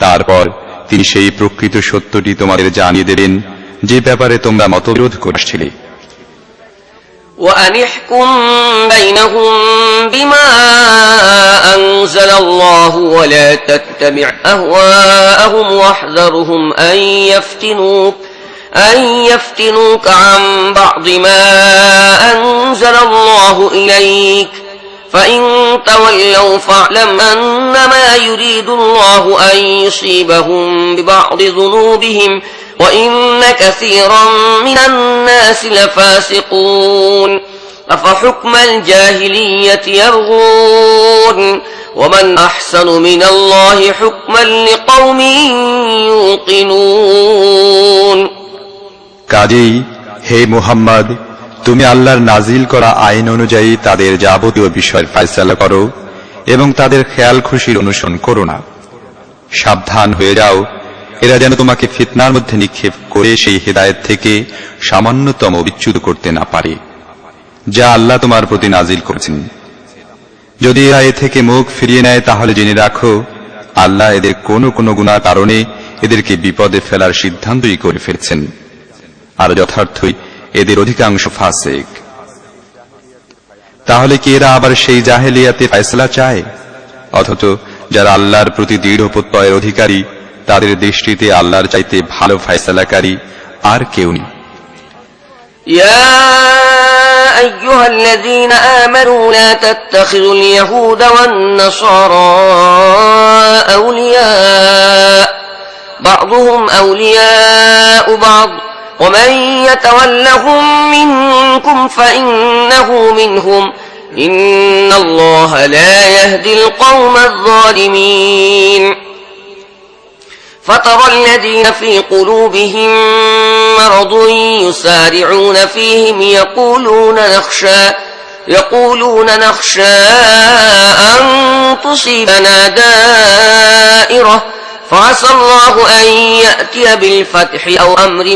তারপর তিনি সেই প্রকৃত সত্যটি তোমাদের জানিয়ে দেবেন যে ব্যাপারে তোমরা মতবিরোধ করছিলে। وأن احكم بينهم بما أنزل الله ولا تتبع أهواءهم واحذرهم أن يفتنوك عن بعض ما أنزل الله إليك فإن تولوا فاعلم أنما يريد الله أن يصيبهم ببعض ذنوبهم وإن كثيرا من الناس لفاسقون أفحكم الجاهلية يبغون ومن أحسن من الله حكما لقوم يوقنون কাজেই হে মুহাম্মদ, তুমি আল্লাহর নাজিল করা আইন অনুযায়ী তাদের যাবতীয় বিষয়ের ফয়সালা করো এবং তাদের খেয়াল খুশির অনুসরণ করো না। সাবধান হয়ে যাও, এরা যেন তোমাকে ফিতনার মধ্যে নিক্ষেপ করে সেই হেদায়েত থেকে সামান্যতম বিচ্যুত করতে না পারে যা আল্লাহ তোমার প্রতি নাজিল করেছেন। যদি এরা এ থেকে মুখ ফিরিয়ে নেয় তাহলে জেনে রাখো আল্লাহ এদের কোনো গুনার কারণে এদেরকে বিপদে ফেলার সিদ্ধান্তই করে ফেলছেন, আর যথার্থই এদের অধিকাংশ ফাসিক। তাহলে কি এরা আবার সেই জাহেলিয়াতে ফয়সালা চায়? অথচ যারা আল্লাহর প্রতি দৃঢ় প্রত্যয়ের অধিকারী তাদের দৃষ্টিতে আল্লাহর চাইতে ভালো ফয়সালাকারী আর কেউ নেই। يا أيها الذين آمنوا لا تتخذوا اليهود والنصارى أولياء بعضهم أولياء بعض ومن يتولهم منكم فإنه منهم إن الله لا يهدي القوم الظالمين فترى الذين في قلوبهم مرض يسارعون فيهم يقولون نخشى أن تصيبنا دائرة فعسى الله أن يأتي بالفتح أو أمر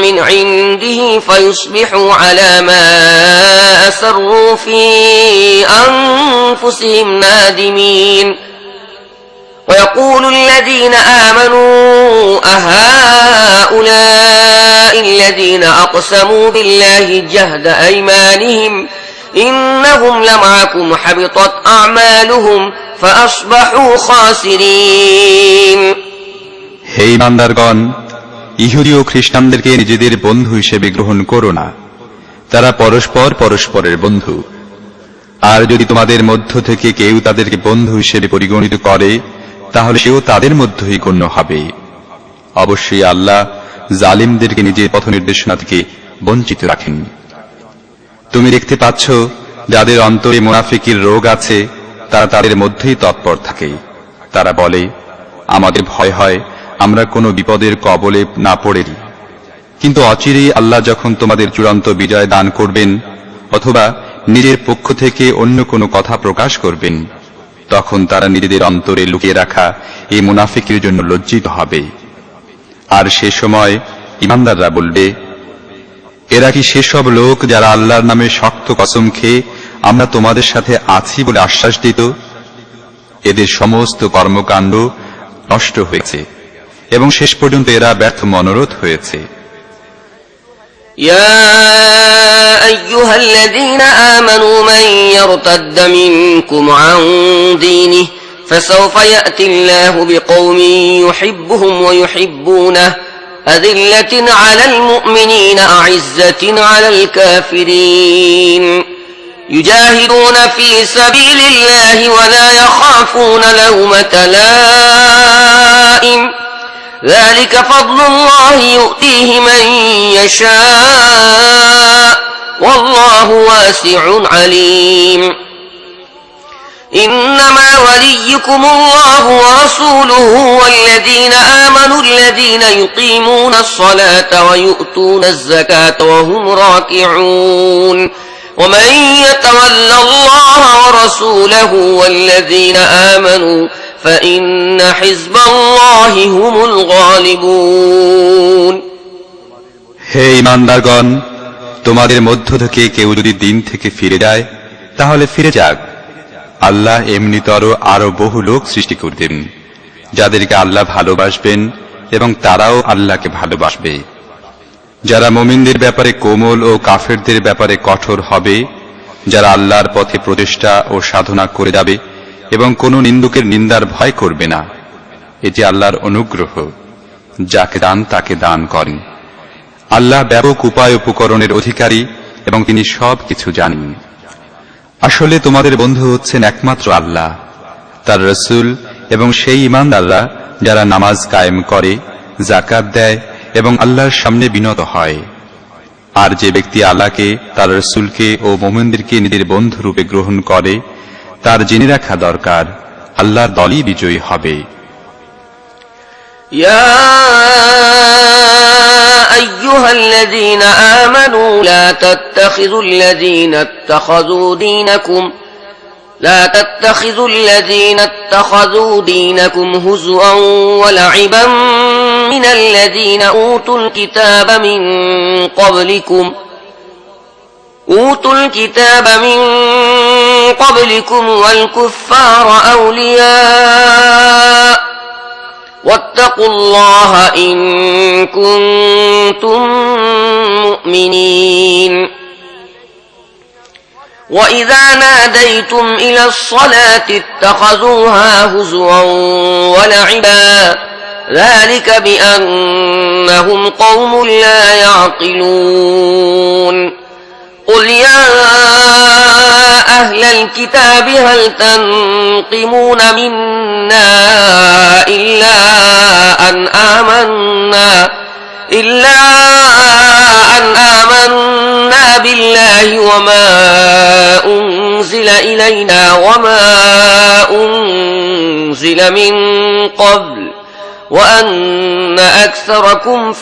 من عنده فيصبحوا على ما أسروا في أنفسهم نادمين ويقول الذين آمنوا أهؤلاء الذين أقسموا بالله جهد أيمانهم إنهم لمعكم حبطت أعمالهم فأصبحوا خاسرين হে ইমানদারগণ, ইহুদি ও খ্রিস্টানদেরকে নিজেদের বন্ধু হিসেবে গ্রহণ করো না। তারা পরস্পরের বন্ধু। আর যদি তোমাদের মধ্য থেকে কেউ তাদেরকে বন্ধু হিসেবে পরিগণিত করে, তাহলে সেও তাদের মধ্যেই গণ্য হবে। অবশ্যই আল্লাহ জালিমদেরকে নিজের পথ নির্দেশনা থেকে বঞ্চিত রাখেন। তুমি দেখতে পাচ্ছ, যাদের অন্তরে মুনাফিকির রোগ আছে, তারা তাদের মধ্যেই তৎপর থাকে। তারা বলে, আমাদের ভয় হয় আমরা কোনো বিপদের কবলে না পড়ে যাই। কিন্তু অচিরেই আল্লাহ যখন তোমাদের চূড়ান্ত বিজয় দান করবেন অথবা নিজের পক্ষ থেকে অন্য কোনো কথা প্রকাশ করবেন, তখন তারা নিজেদের অন্তরে লুকিয়ে রাখা এই মুনাফিকের জন্য লজ্জিত হবে। আর সে সময় ইমানদাররা বলবে, এরা কি সেসব লোক যারা আল্লাহর নামে শক্ত কসম খেয়ে আমরা তোমাদের সাথে আছি বলে আশ্বাস দিত? এদের সমস্ত কর্মকাণ্ড নষ্ট হয়েছে এবং শেষ পর্যন্ত এরা ব্যর্থ মনোরথ হয়েছে। يا أيها الذين آمنوا من يرتد منكم عن دينه فسوف يأتي الله بقوم يحبهم ويحبونه أذلة على المؤمنين أعزة على الكافرين يجاهدون في سبيل الله ولا يخافون لومة لائم ذلك فضل الله يؤتيه من يشاء والله واسع عليم إنما وليكم الله ورسوله والذين آمنوا الذين يقيمون الصلاة ويؤتون الزكاة وهم راكعون ومن يتول الله ورسوله والذين آمنوا فإن حزب الله هم الغالبون হে ইমানদারগণ, তোমাদের মধ্য থেকে কেউ যদি দিন থেকে ফিরে যায়, তাহলে ফিরে যাক। আল্লাহ এমনিতর আরো বহু লোক সৃষ্টি করতেন, যাদেরকে আল্লাহ ভালোবাসবেন এবং তারাও আল্লাহকে ভালোবাসবে। যারা মুমিনদের ব্যাপারে কোমল ও কাফেরদের ব্যাপারে কঠোর হবে, যারা আল্লাহর পথে প্রচেষ্টা ও সাধনা করে যাবে এবং কোনো নিন্দুকের নিন্দার ভয় করবে না, এটি আল্লাহর অনুগ্রহ। যাকে দান তাকে দান করেন। আল্লাহ ব্যাপক উপায় উপকরণের অধিকারী এবং তিনি সব কিছু জানেন। আসলে তোমাদের বন্ধু হচ্ছেন একমাত্র আল্লাহ, তার রসুল এবং সেই ঈমানদাররা যারা নামাজ কায়েম করে, যাকাত দেয় এবং আল্লাহর সামনে বিনত হয়। আর যে ব্যক্তি আল্লাহকে, তার রসুলকে ও মুমিনদেরকে নিজের বন্ধু রূপে গ্রহণ করে, তার জেনে রাখা দরকার আল্লাহর দলই বিজয়ী হবে। يا أيها الذين آمنوا لا تتخذوا الذين اتخذوا دينكم هزوا ولعبا من الذين أوتوا الكتاب من قبلكم والكفار أولياء واتقوا الله إن كنتم مؤمنين وإذا ناديتم إلى الصلاة اتخذوها هزوا ولعبا ذلك بأنهم قوم لا يعقلون قل يا أهل الكتاب هل تنقمون منا إلا أن إلا أن آمنا بالله وما أنزل إلينا وما أنزل من قبل وأن أكثركم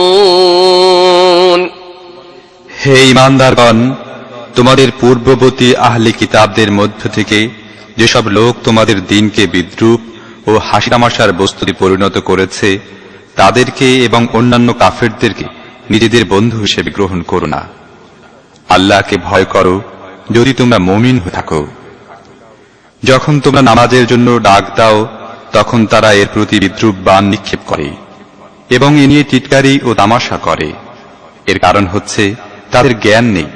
فاسقون হে ঈমানদারগণ, তোমাদের পূর্ববর্তী আহলে কিতাবদের মধ্য থেকে যেসব লোক তোমাদের দ্বীনকে বিদ্রূপ ও হাসিতামাশার বস্তুতে পরিণত করেছে, তাদেরকে এবং অন্যান্য কাফেরদেরকে নিজেদের বন্ধু হিসেবে গ্রহণ করো না। আল্লাহকে ভয় করো যদি তোমরা মুমিন হয়ে থাকো। যখন তোমরা নামাজের জন্য ডাক দাও, তখন তারা এর প্রতি বিদ্রূপ বাণ নিক্ষেপ করে এবং এ নিয়ে টিটকারি ও তামাশা করে। এর কারণ হচ্ছে তাদের জ্ঞান নেই।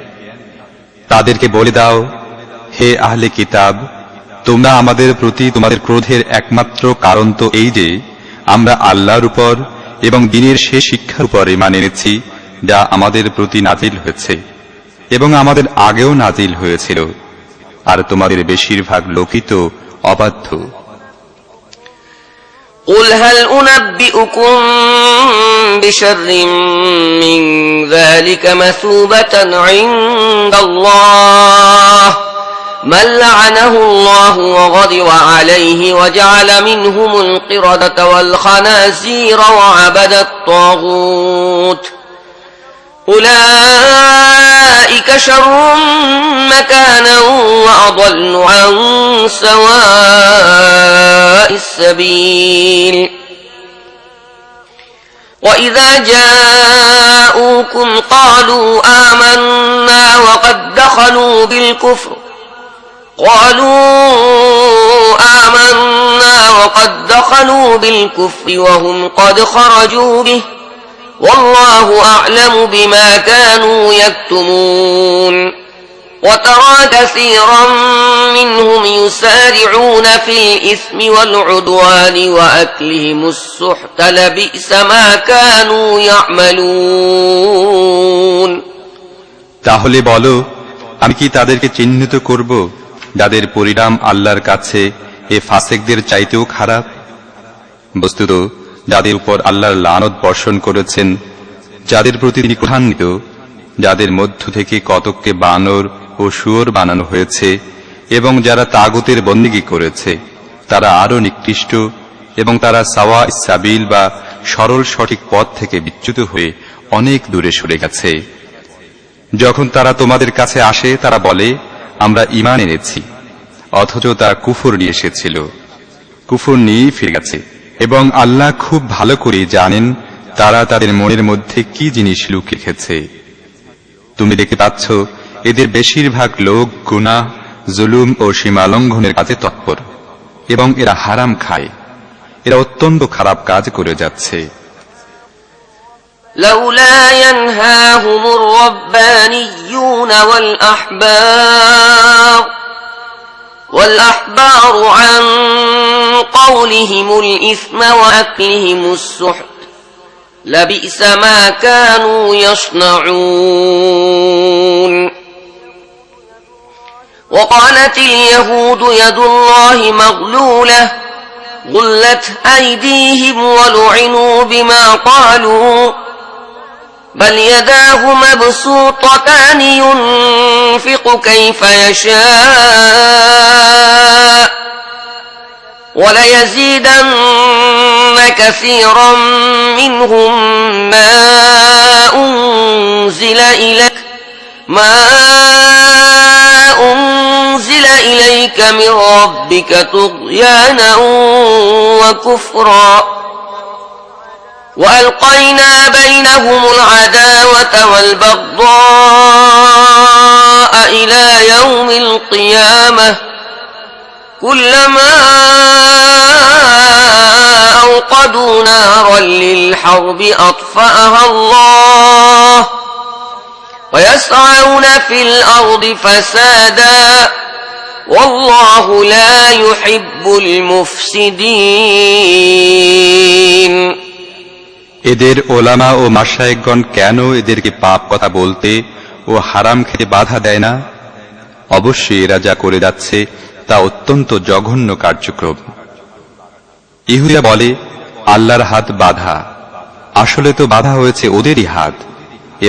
তাদেরকে বলে দাও, হে আহলে কিতাব, তোমরা আমাদের প্রতি তোমাদের ক্রোধের একমাত্র কারণ তো এই যে আমরা আল্লাহর উপর এবং দ্বীনের সে শিক্ষার উপর ঈমান এনেছি যা আমাদের প্রতি নাজিল হয়েছে এবং আমাদের আগেও নাজিল হয়েছিল, আর তোমাদের বেশিরভাগ লোকই তো অবাধ্য। قل هل أنبئكم بشر من ذلك مثوبة عند الله من لعنه الله وغضب عليه وجعل منهم القردة والخنازير وعبد الطاغوت أولئك شر مكانا وأضل عن سواء السبيل وإذا جاءوكم قالوا آمنا وقد دخلوا بالكفر وهم قد خرجوا به والله أعلم بما كانوا يكتمون وترى كثيرا منهم يسارعون في الإثم والعدوان وأكلهم السحت لبئس ما كانوا يعملون তাহলে বলো, আমি কি তাদেরকে চিহ্নিত করব যাদের পরিণাম আল্লাহর কাছে এ ফাসিকদের চাইতেও খারাপ? বস্তুত যাদের উপর আল্লাহর লানত বর্ষণ করেছেন, যাদের প্রতি তিনি ক্রোধান্বিত, যাদের মধ্য থেকে কতককে বানর ও শুয়োর বানানো হয়েছে এবং যারা তাগুতের বন্দেগী করেছে, তারা আরো নিকৃষ্ট এবং তারা সাওয়া সাবিল বা সরল সঠিক পথ থেকে বিচ্যুত হয়ে অনেক দূরে সরে গেছে। যখন তারা তোমাদের কাছে আসে, তারা বলে, আমরা ঈমান এনেছি, অথচ তারা কুফর নিয়ে এসেছিল, কুফর নিয়েই ফিরে গেছে। এবং আল্লাহ খুব ভালো করে জানেন তারা তাদের মনের মধ্যে কি জিনিস লুকিয়ে রেখেছে। তুমি দেখতে পাচ্ছ এদের বেশিরভাগ লোক গুনাহ, জুলুম ও সীমালঙ্ঘনের কাজে তৎপর এবং এরা হারাম খায়। এরা অত্যন্ত খারাপ কাজ করে যাচ্ছে। لولا ينهاهم الربانيون والأحبار عن قولهم الإثم وأكلهم السحت لبئس ما كانوا يصنعون وقالت اليهود يد الله مغلولة غلت أيديهم ولعنوا بما قالوا بل يداه مبسوطتان ينفق كيف يشاء وليزيدن كثيرا منهم ما أنزل إليك من ربك طغيانا وكفرا وألقينا بينهم العداوة والبغضاء إلى يوم القيامة كلما أوقدوا نارا للحرب أطفأها الله ويسعون في الأرض فسادا والله لا يحب المفسدين এদের ওলামা ও মাশায়েখগণ কেন এদেরকে পাপ কথা বলতে ও হারাম খেতে বাধা দেয় না? অবশ্যই এরা যা করে যাচ্ছে তা অত্যন্ত জঘন্য কার্যক্রম। ইহুদিরা বলে, আল্লাহর হাত বাঁধা, আসলে তো বাধা হয়েছে ওদেরই হাত,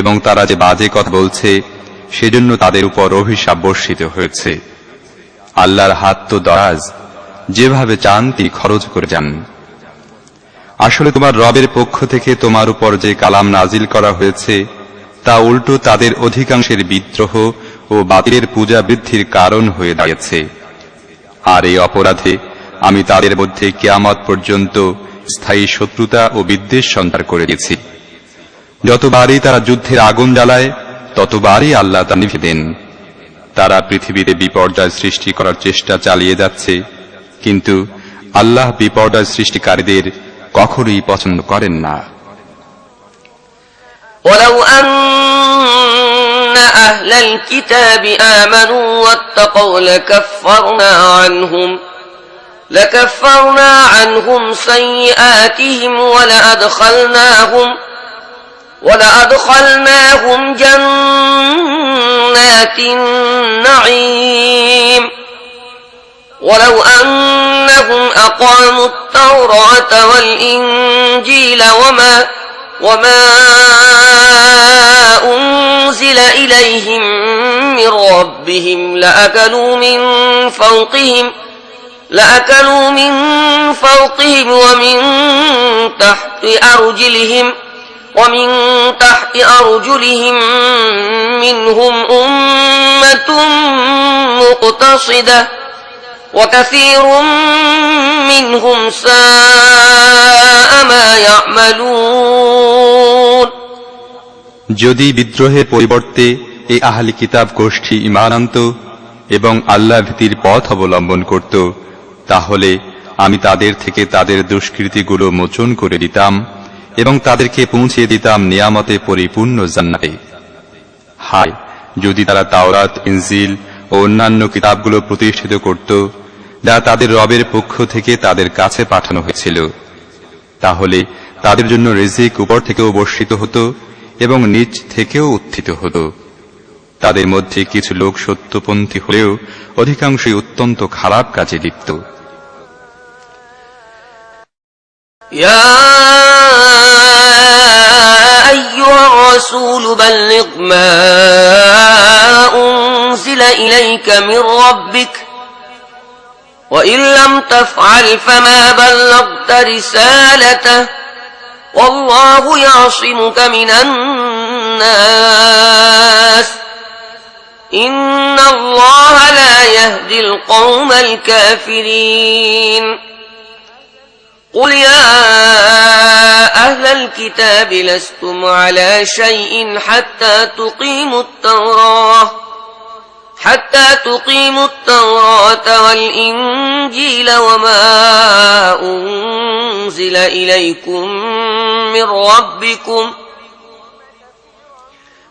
এবং তারা যে বাজে কথা বলছে সেজন্য তাদের উপর অভিশাপ বর্ষিত হয়েছে। আল্লাহর হাত তো দরাজ, যেভাবে চান তিনি খরচ করে যান। আসলে তোমার রবের পক্ষ থেকে তোমার উপর যে কালাম নাজিল করা হয়েছে তা উল্টো তাদের অধিকাংশের বিদ্রোহ ও বাতিলের পূজা বৃদ্ধির কারণ হয়ে দাঁড়িয়েছে। আর এই অপরাধে আমি তাদের মধ্যে কিয়ামত পর্যন্ত স্থায়ী শত্রুতা ও বিদ্বেষ সঞ্চার করে দিয়েছি। যতবারই তারা যুদ্ধের আগুন জ্বালায় ততবারই আল্লাহ তা নিভিয়ে দেন। তারা পৃথিবীতে বিপর্যয় সৃষ্টি করার চেষ্টা চালিয়ে যাচ্ছে, কিন্তু আল্লাহ বিপর্যয় সৃষ্টিকারীদের কখনোই পছন্দ করেন না। ولو أن أهل الكتاب آمنوا واتقوا لكفرنا عنهم سيئاتهم ولأدخلناهم جنات النعيم ولو أنهم أقاموا التوراة والإنجيل وما أنزل إليهم من ربهم لأكلوا من فوقهم ومن تحت أرجلهم منهم أمة مقتصدة وكثير منهم ساء ما يعملون। যদি বিদ্রোহের পরিবর্তে এই আহলি কিতাব গোষ্ঠী ঈমান আনত এবং আল্লাহ ভীতির পথ অবলম্বন করত, তাহলে আমি তাদের থেকে তাদের দুষ্কৃতিগুলো মোচন করে দিতাম এবং তাদেরকে পৌঁছে দিতাম নিয়ামতে পরিপূর্ণ জান্নাতে। হায়, যদি তারা তাওরাত, ইনজিল ও অন্যান্য কিতাবগুলো প্রতিষ্ঠিত করত যা তাদের রবের পক্ষ থেকে তাদের কাছে পাঠানো হয়েছিল, তাহলে তাদের জন্য রিজিক উপর থেকেও বর্ষিত হতো এবং নিচ থেকেও উত্থিত হতো। তাদের মধ্যে কিছু লোক সত্যপন্থী হলেও অধিকাংশই অত্যন্ত খারাপ কাজে লিপ্ত। يا أيها الرسول بلغ ما أنزل إليك من ربك وإن لم تفعل فما بلغت رسالته والله يعصمك من الناس إن الله لا يهدي القوم الكافرين قل يا أهل الكتاب لستم على شيء حتى تقيموا التوراة والإنجيل وما أنزل إليكم من ربكم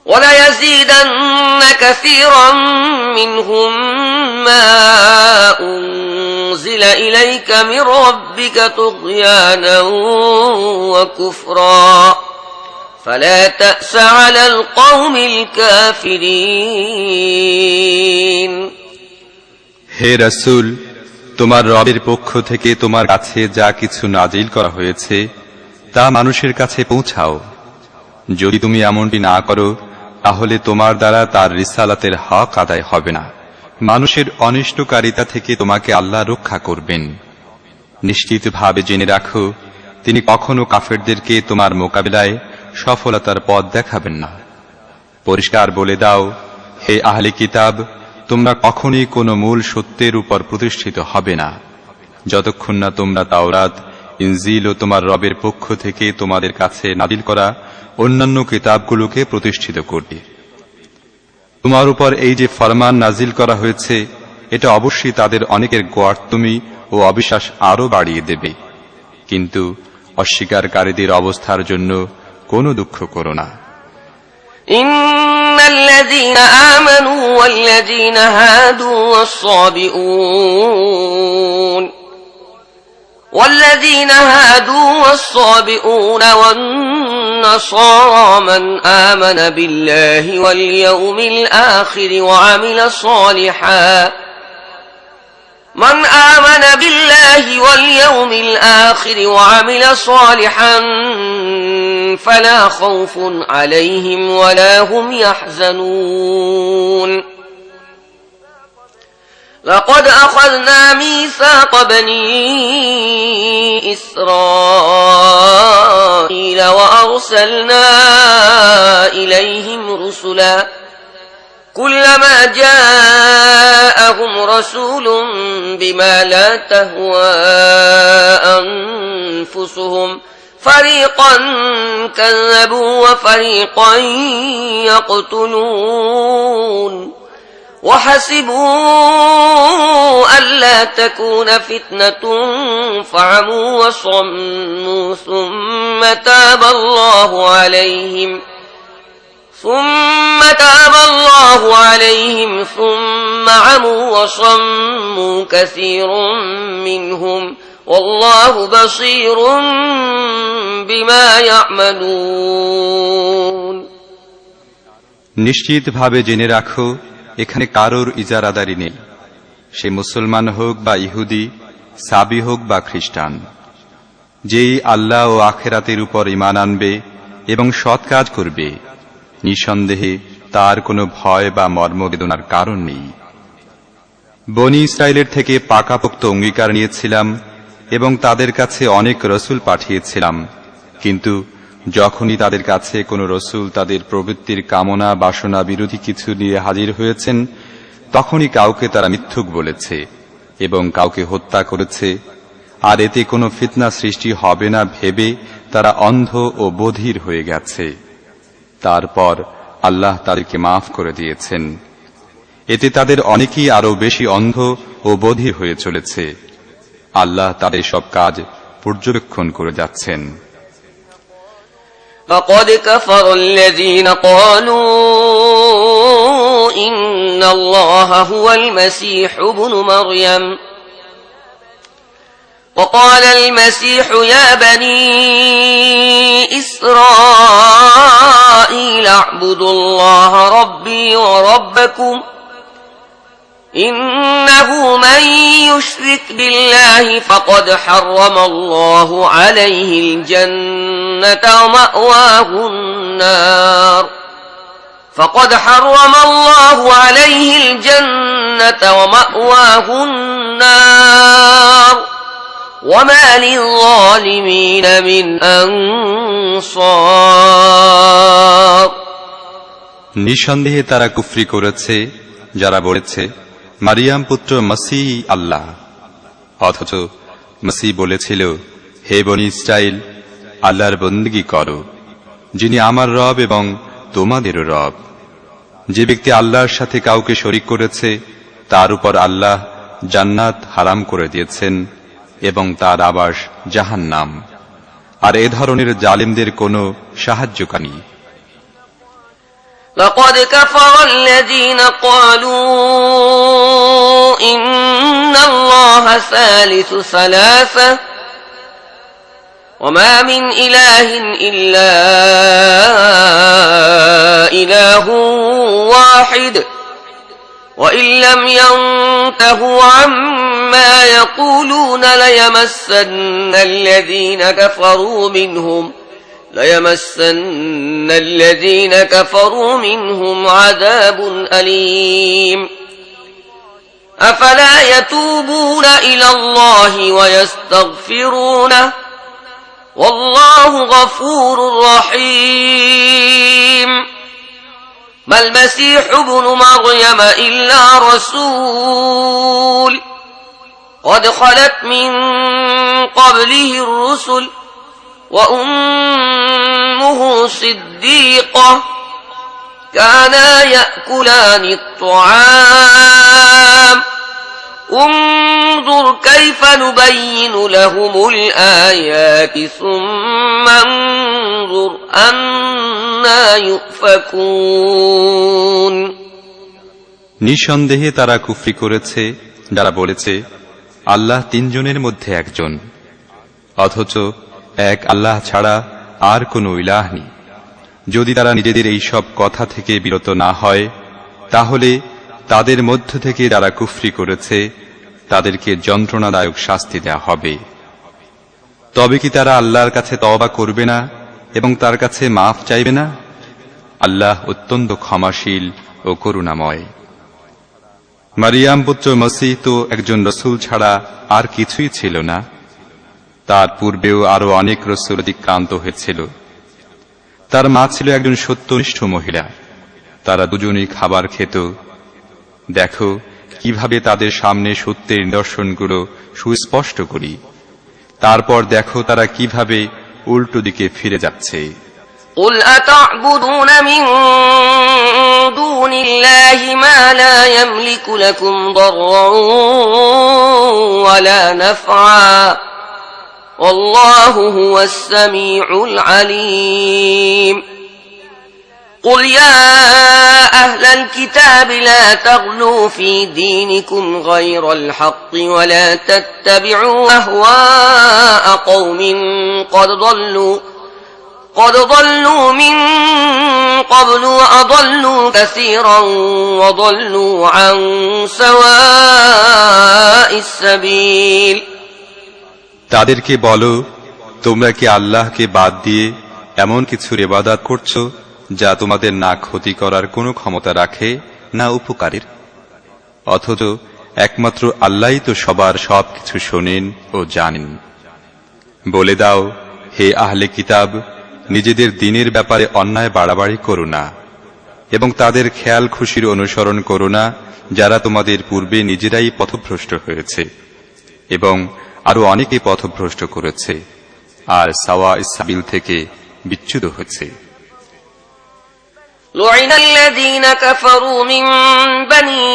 وليزيدن كثيرا منهم ما أنزل إليك من ربك طغيانا وكفرا فلا تأس على القوم الكافرين। হে রাসূল, তোমার রবের পক্ষ থেকে তোমার কাছে যা কিছু নাজিল করা হয়েছে তা মানুষের কাছে পৌঁছাও। যদি তুমি এমনটি না করো তাহলে তোমার দ্বারা তার রিসালাতের হক আদায় হবে না। মানুষের অনিষ্টকারিতা থেকে তোমাকে আল্লাহ রক্ষা করবেন। নিশ্চিতভাবে জেনে রাখো, তিনি কখনো কাফেরদেরকে তোমার মোকাবিলায় সফলতার পথ দেখাবেন না। পরিষ্কার বলে দাও, হে আহলে কিতাব, তোমরা কখনই কোনো মূল সত্যের উপর প্রতিষ্ঠিত হবে না যতক্ষণ না তোমরা তাওরাত, ইনজিল ও তোমার রবের পক্ষ থেকে তোমাদের কাছে নাজিল করা অন্যান্য কিতাবগুলোকে প্রতিষ্ঠিত করবে। তোমার উপর এই যে ফরমান নাজিল করা হয়েছে এটা অবশ্যই তাদের অনেকের গোয়ার্তুমি ও অবিশ্বাস আরো বাড়িয়ে দেবে, কিন্তু অস্বীকারীদের অবস্থার জন্য কোনো দুঃখ করো না। ইন্নাল্লাযীনা আমানু ওয়াল্লাযীনা হাদু والصابئون والنصارى من آمن بالله واليوم الآخر وعمل صالحا فلا خوف عليهم ولا هم يحزنون لقد أخذنا ميثاق بني إسرائيل وأرسلنا إليهم رسلا كلما جاءهم رسول بما لا تهوى أنفسهم فريقا كذبوا وفريقا يقتلون وحسبوا ألا تكون فتنة فعموا وصموا ثم تاب الله عليهم ثم عموا وصموا كثير منهم والله بصير بما يعملون নিশ্চিতভাবে জেনে রাখো এখানে কারোর ইজারাদারি নেই, সে মুসলমান হোক বা ইহুদি, সাবি হোক বা খ্রিস্টান। যেই আল্লাহ ও আখেরাতের উপর ঈমান আনবে এবং সৎ কাজ করবে, নিঃসন্দেহে তার কোনো ভয় বা মর্মবেদনার কারণ নেই। বনী ইসরায়েলের থেকে পাকাপোক্ত অঙ্গীকার নিয়েছিলাম এবং তাদের কাছে অনেক রসুল পাঠিয়েছিলাম, কিন্তু যখনই তাদের কাছে কোনো রসুল তাদের প্রবৃত্তির কামনা বাসনা বিরোধী কিছু নিয়ে হাজির হয়েছেন, তখনই কাউকে তারা মিথ্যুক বলেছে এবং কাউকে হত্যা করেছে, আর এতে কোনো ফিতনা সৃষ্টি হবে না ভেবে তারা অন্ধ ও বধির হয়ে গেছে। তারপর আল্লাহ তাদেরকে মাফ করে দিয়েছেন। এতে তাদের অনেকেই আরো বেশি অন্ধ ও বধির হয়ে চলেছে। আল্লাহ তাদের সব কাজ পর্যবেক্ষণ করে যাচ্ছেন। لقد كفر الذين قالوا إن الله هو المسيح ابن مريم وقال المسيح يا بني إسرائيل اعبدوا الله ربي وربكم إنه من يشرك بالله فقد حرم الله عليه الجنة ومأواه النار وما للظالمين من أنصار নিঃসন্দেহে তারা কুফরি করেছে যারা বলেছে মারিয়াম পুত্র মসীহ আল্লাহ, অথচ মসীহ বলেছিল, হে বনী ইসরাইল, আল্লাহর বন্দেগী করো, যিনি আমার রব এবং তোমাদেরও রব। যে ব্যক্তি আল্লাহর সাথে কাউকে শরীক করেছে তার উপর আল্লাহ জান্নাত হারাম করে দিয়েছেন এবং তার আবাস জাহান্নাম, আর এ ধরনের জালিমদের কোনো সাহায্যকারী। لقد كفر الذين قالوا إن الله ثالث ثلاثة وما من إله إلا إله واحد وإن لم ينتهوا عما يقولون ليمسن الذين كفروا منهم عذاب أليم أفلا يتوبون إلى الله ويستغفرونه والله غفور رحيم ما المسيح ابن مريم إلا رسول قد خلت من قبله الرسل وأمه صديقة كانا يأكلان الطعام انظر كيف نبين لهم الآيات ثم انظر أنا يؤفكون নিঃসন্দেহে তারা কুফরি করেছে যারা বলেছে আল্লাহ তিনজনের মধ্যে একজন, অথচ এক আল্লাহ ছাড়া আর কোনো ইলাহ নেই। যদি তারা নিজেদের এই সব কথা থেকে বিরত না হয়, তাহলে তাদের মধ্য থেকে যারা কুফরি করেছে তাদেরকে যন্ত্রণাদায়ক শাস্তি দেয়া হবে। তবে কি তারা আল্লাহর কাছে তওবা করবে না এবং তার কাছে মাফ চাইবে না? আল্লাহ অত্যন্ত ক্ষমাশীল ও করুণাময়। মারিয়াম পুত্র মসীহ তো একজন রসূল ছাড়া আর কিছুই ছিল না। তার পূর্বেও আরো অনেক রসূল অতিক্রান্ত হয়েছিল। তার মা ছিল একজন সত্যনিষ্ঠ মহিলা। তারা দুজনেই খাবার খেত। দেখো কিভাবে তাদের সামনে সত্যের নিদর্শনগুলো সুস্পষ্ট করি। তারপর দেখো তারা কিভাবে উল্টো দিকে ফিরে যাচ্ছে। قل أتعبدون من دون الله ما لا يملك لكم ضرا ولا نفعا والله هو السميع العليم قل يا أهل الكتاب لا تغلوا في دينكم غير الحق ولا تتبعوا أهواء قوم قد ضلوا من قبل وأضلوا كثيرا وضلوا عن سواء السبيل তাদেরকে বলো, তোমরা কি আল্লাহকে বাদ দিয়ে এমন কিছুর ইবাদত করছো যা তোমাদের না ক্ষতি করার কোনো ক্ষমতা রাখে না উপকারের? অথচ একমাত্র আল্লাহই তো সবার সবকিছু শোনেন ও জানেন। বলে দাও, হে আহলে কিতাব, নিজেদের দ্বীনের ব্যাপারে অন্যায় বাড়াবাড়ি করো না এবং তাদের খেয়াল খুশির অনুসরণ করো না যারা তোমাদের পূর্বে নিজেরাই পথভ্রষ্ট হয়েছে এবং আরো অনেকে পথভ্রষ্ট করেছে আর সাওয়া ইসসাবিল থেকে বিচ্যুত হয়েছে। لعن الذين كفروا من بني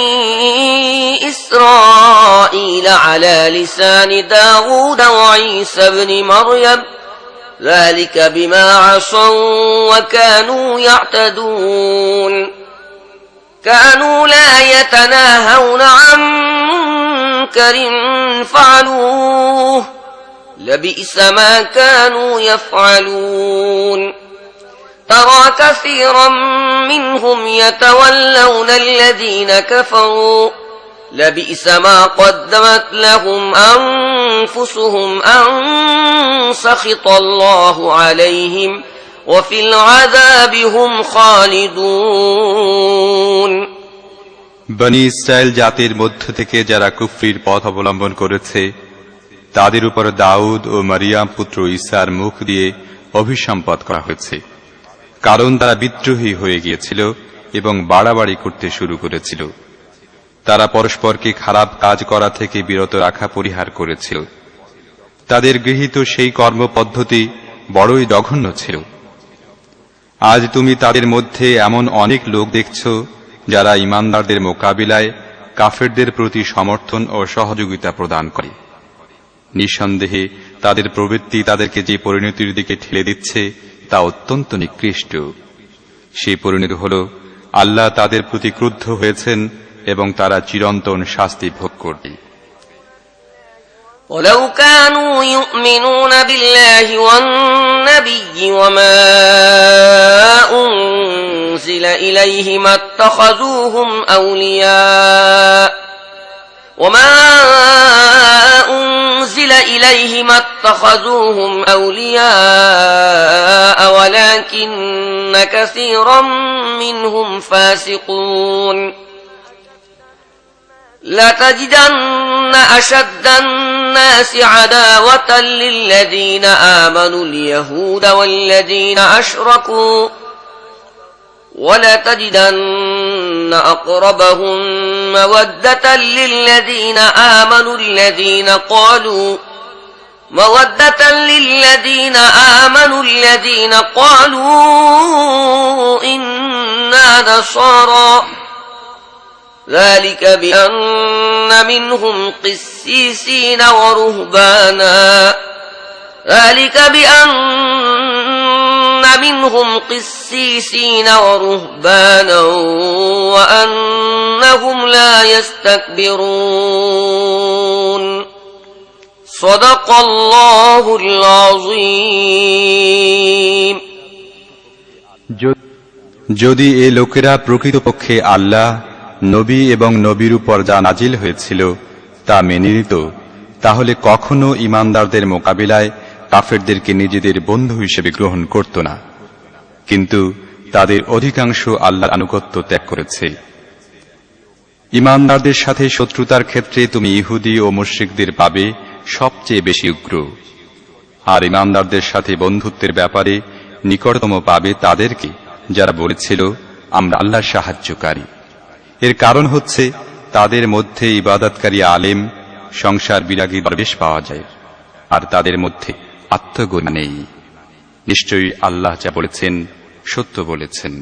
إسرائيل على لسان داود وعيسى بن مريم ذلك بما عصوا وكانوا يعتدون كانوا لا يتناهون عن منكر فعلوه لبئس ما كانوا يفعلون ترى كثيرا منهم يتولون الذين كفروا لبئس ما قدمت لهم أنفسهم أن سخط الله عليهم وفي العذاب هم خالدون বনী ইসরায়েল জাতির মধ্য থেকে যারা কুফরির পথ অবলম্বন করেছে তাদের উপর দাউদ ও মারিয়াম পুত্র ঈসার মুখ দিয়ে অভিসম্পাত করা হয়েছে, কারণ তারা বিদ্রোহী হয়ে গিয়েছিল এবং বাড়াবাড়ি করতে শুরু করেছিল। তারা পরস্পরকে খারাপ কাজ করা থেকে বিরত রাখা পরিহার করেছিল। তাদের গৃহীত সেই কর্মপদ্ধতি বড়ই জঘন্য ছিল। আজ তুমি তাদের মধ্যে এমন অনেক লোক দেখছ যারা ঈমানদারদের মোকাবিলায় কাফেরদের প্রতি সমর্থন ও সহযোগিতা প্রদান করে। নিঃসন্দেহে তাদের প্রবৃত্তি তাদেরকে যে পরিণতির দিকে ঠেলে দিচ্ছে তা অত্যন্ত নিকৃষ্ট। সেই পরিণতি হল আল্লাহ তাদের প্রতি ক্রুদ্ধ হয়েছেন এবং তারা চিরন্তন শাস্তি ভোগ করবে। ولو كانوا يؤمنون بالله والنبي وما أنزل إليه ما اتخذوهم أولياء ولكن كثيرا منهم فاسقون لتجدن أشد الناس عداوة للذين آمنوا اليهود والذين أشركوا ولتجدن أقربهم مودة للذين آمنوا الذين قالوا إنا نصارى ذلك بأن منهم قسيسين ورهبانا وأنهم لا يستكبرون صدق الله العظيم যদি এ লোকেরা প্রকৃতপক্ষে আল্লাহ, নবী এবং নবীর উপর যা নাজিল হয়েছিল তা মেনে নিত, তাহলে কখনো ঈমানদারদের মোকাবিলায় কাফেরদেরকে নিজেদের বন্ধু হিসেবে গ্রহণ করত না, কিন্তু তাদের অধিকাংশ আল্লাহর আনুগত্য ত্যাগ করেছে। ঈমানদারদের সাথে শত্রুতার ক্ষেত্রে তুমি ইহুদি ও মুশরিকদের পাবে সবচেয়ে বেশি উগ্র, আর ঈমানদারদের সাথে বন্ধুত্বের ব্যাপারে নিকটতম পাবে তাদেরকে যারা বলেছিল আমরা আল্লাহর সাহায্যকারী। এর কারণ হচ্ছে তাদের মধ্যে ইবাদতকারী আলেম, সংসার বিরাগী দরবেশ পাওয়া যায়, আর তাদের মধ্যে আত্মজ্ঞান নেই। নিশ্চয়ই আল্লাহ যা বলেছেন সত্য বলেছেন।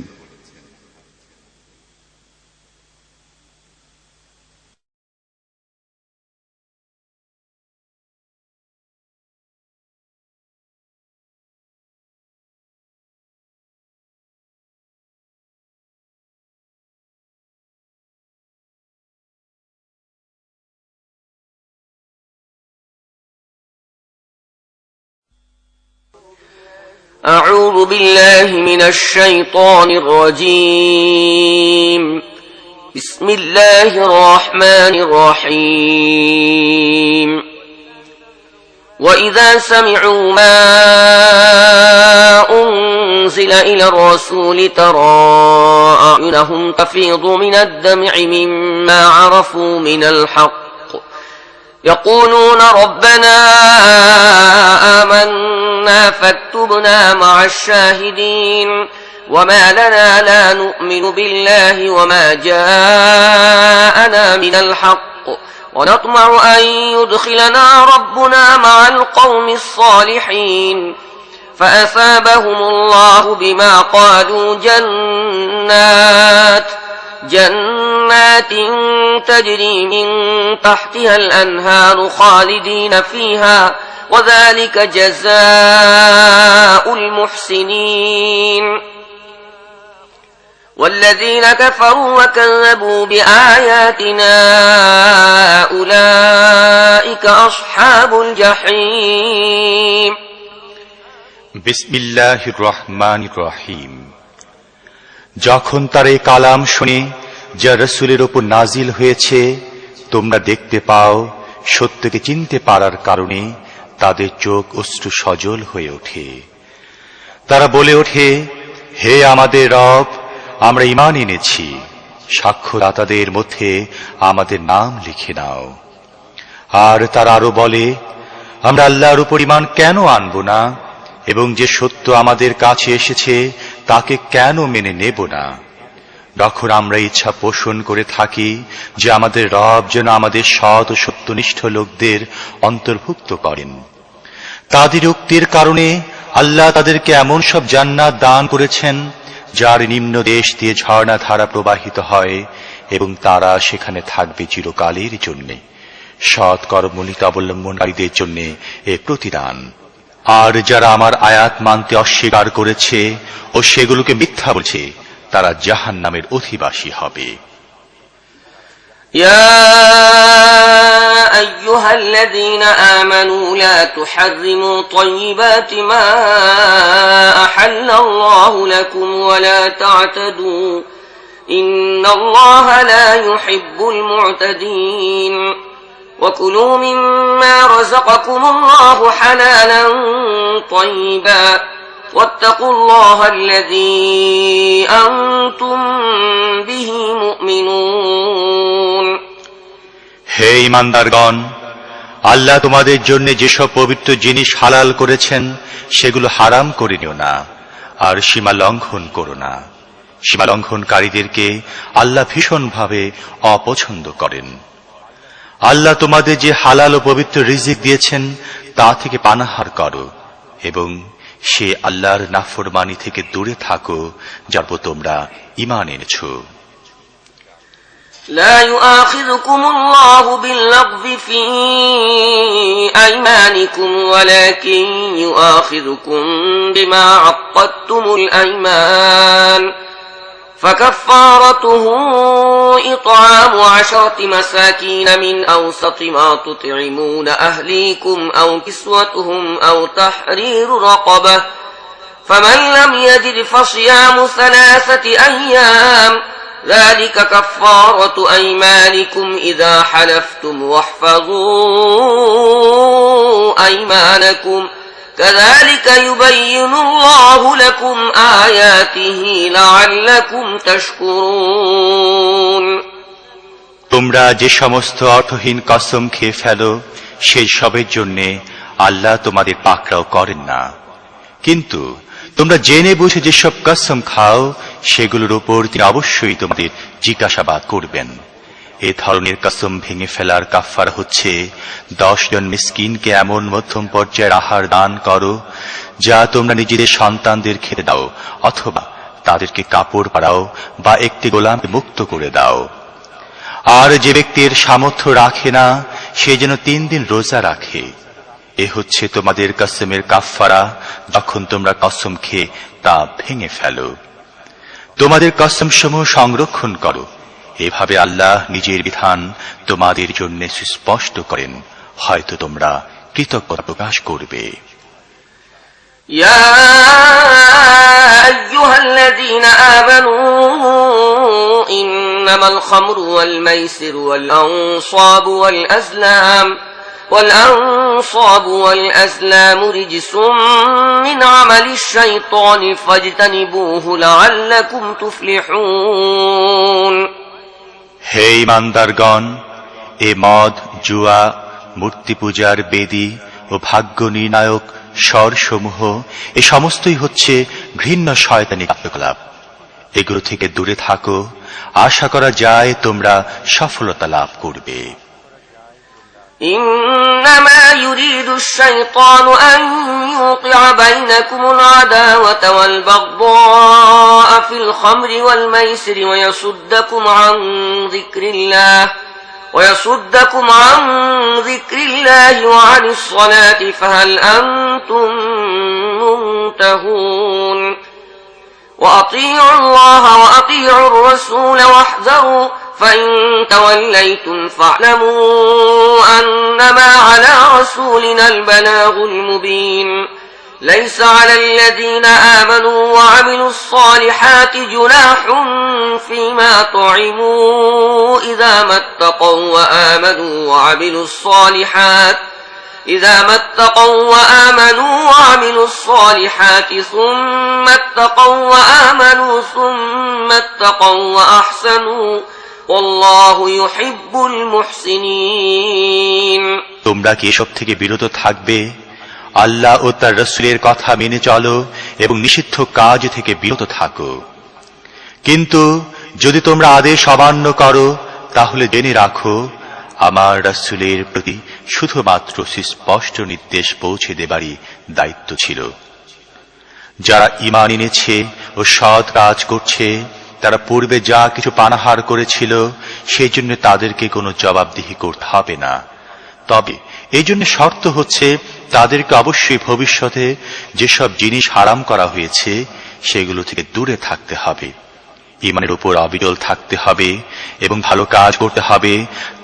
أعوذ بالله من الشيطان الرجيم. بسم الله الرحمن الرحيم. وإذا سمعوا ما أنزل إلى الرسول ترى أعينهم تفيض من الدمع مما عرفوا من الحق يقولون ربنا آمنا فاكتبنا مع الشاهدين وما لنا لا نؤمن بالله وما جاءنا من الحق ونطمع أن يدخلنا ربنا مع القوم الصالحين فأثابهم الله بما قالوا جنات تجري من تحتها الأنهار خالدين فيها وذلك جزاء المحسنين والذين كفروا وكذبوا بآياتنا أولئك أصحاب الجحيم. বিসমিল্লাহির রহমানির রহিম। যখন তারা এই কালাম শুনে যা রাসূলের উপর নাজিল হয়েছে তোমরা দেখতে পাও, সত্যকে চিনতে পারার কারণে তাদের চোখ অশ্রু সজল হয়ে ওঠে। তারা বলে ওঠে, হে আমাদের রব, আমরা ঈমান এনেছি, সাক্ষ্যদাতাদের মধ্যে আমাদের নাম লিখে নাও। আর তারা আরো বলে, আমরা আল্লাহর উপর ঈমান কেন আনব না, এবং যে সত্য আমাদের কাছে এসেছে তাকে কেন মেনে নেব না। যখন আমরা ইচ্ছা পোষণ করে থাকি যে আমাদের রব যেন আমাদের সৎ ও সত্যনিষ্ঠ লোকদের অন্তর্ভুক্ত করেন, তাদের উক্তির কারণে আল্লাহ তাদেরকে এমন সব জান্নাত দান করেছেন যার নিম্ন দেশ দিয়ে ঝর্ণা ধারা প্রবাহিত হয়, এবং তারা সেখানে থাকবে চিরকালের জন্য। সৎ কর্মনীতি অবলম্বনকারীদের জন্য এ প্রতিদান। আর যারা আমার আয়াত মানতে অস্বীকার করেছে ও সেগুলোকে মিথ্যা বলছে তারা জাহান্নামের অধিবাসী হবে। يا أيها الذين آمنوا لا تحرموا طيبات ما أحل الله لكم ولا تعتدوا إن الله لا يحب المعتدين وكلوا مما رزقكم الله حلالا طيبا واتقوا الله الذي أنتم به مؤمنون. হে ঈমানদারগণ, আল্লাহ তোমাদের জন্য যেসব পবিত্র জিনিস হালাল করেছেন সেগুলো হারাম করে নিও না, আর সীমা লঙ্ঘন করো না। সীমা লঙ্ঘনকারীদেরকে আল্লাহ ভীষণভাবে অপছন্দ করেন। আল্লাহ তোমাদের যে হালাল ও পবিত্র রিজিক দিয়েছেন তা থেকে পানাহার করো, এবং সে আল্লাহর নাফরমানি থেকে দূরে থাকো যার উপর তোমরা ঈমান এনেছো। لا يؤاخذكم الله باللغو في أيمانكم ولكن يؤاخذكم بما عقدتم الأيمان فكفارته إطعام 10 مساكين من أوسط ما تطعمون أهليكم أو كسوتهم أو تحرير رقبة فمن لم يجد فصيام 3 أيام ذلك كفارة أيمانكم إذا حلفتم واحفظوا أيمانكم كذلك يبين الله لكم آياته لعلكم تشكرون তোমরা যে সমস্ত অর্থহীন কসম খেয়ে ফেলো সেই সবের জন্য আল্লাহ তোমাদের পাকড়াও করেন না, কিন্তু তোমরা জেনে বুঝে যেসব কসম খাও সেগুলোর উপর তিনি অবশ্যই তোমাদের জিজ্ঞাসাবাদ করবেন। এ ধরনের কসম ভেঙে ফেলার কাফফারা হচ্ছে 10 জন মিসকিনকে এমন মধ্যম পর্যায়ের আহার দান করো যা তোমরা নিজেদের সন্তানদের খেতে দাও, অথবা তাদেরকে কাপড় পরাও বা একটি গোলামকে মুক্ত করে দাও। আর যে ব্যক্তির সামর্থ্য রাখে না সে যেন 3 দিন রোজা রাখে। এ হচ্ছে তোমাদের কসমের কাফফারা যখন তোমরা কসম খেয়ে তা ভেঙে ফেলো। তোমাদের কসমসমূহ সংরক্ষণ করো, এভাবে আল্লাহ নিজের বিধান তোমাদের জন্য সুস্পষ্ট করেন, হয়তো তোমরা কৃতজ্ঞতা প্রকাশ করবে। يا أيها الذين آمنوا إنما الخمر والميسر والأنصاب والأزلام رجس من عمل الشيطان فاجتنبوه لعلكم تفلحون হে ঈমানদারগণ, এ মদ, জুয়া, মূর্তি পূজার বেদী ও ভাগ্য নির্ণায়ক স্বরসমূহ এ সমস্তই হচ্ছে ঘৃণ্য শয়তানি কার্যকলাপ। এগুলো থেকে দূরে থাকো, আশা করা যায় তোমরা সফলতা লাভ করবে। إنما يريد الشيطان أن يوقع بينكم العداوة والبغضاء في الخمر والميسر ويصدكم عن ذكر الله وعن الصلاة فهل أنتم منتهون وأطيعوا الله وأطيعوا الرسول واحذروا فإن توليتم فاعلموا أنما على رسولنا البلاغ المبين ليس على الذين آمنوا وعملوا الصالحات جناح فيما طعموا إذا ما اتقوا وآمنوا الصالحات ثم اتقوا وأحسنوا والله يحب المحسنين তোমরা কি এসব থেকে বিরত থাকবে? আল্লাহ ও তার রাসূলের কথা মেনে চলো এবং নিষিদ্ধ কাজ থেকে বিরত থাকো। কিন্তু যদি তোমরা আদেশ অমান্য করো তাহলে জেনে রাখো আমার রাসূলের প্রতি শুধুমাত্র সুস্পষ্ট নির্দেশ পৌঁছে দেবারই দায়িত্ব ছিল। যারা ঈমান এনেছে ও সৎ কাজ করছে তারা পূর্বে যা কিছু পানাহার করেছিল সেই জন্য তাদেরকে কোনো জবাবদিহি করতে হবে না। তবে এই জন্য শর্ত হচ্ছে তাদেরকে অবশ্যই ভবিষ্যতে যেসব জিনিস হারাম করা হয়েছে সেগুলো থেকে দূরে থাকতে হবে, ঈমানের উপর অবিচল থাকতে হবে এবং ভালো কাজ করতে হবে।